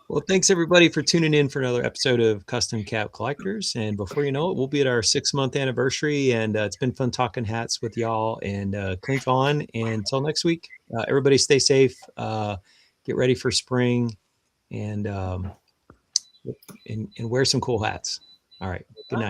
Well, thanks everybody for tuning in for another episode of Custom Cap Collectors. And before you know it, we'll be at our 6-month anniversary. And it's been fun talking hats with y'all. And clink on. And until next week, everybody stay safe. Get ready for spring, and wear some cool hats. All right. Good night.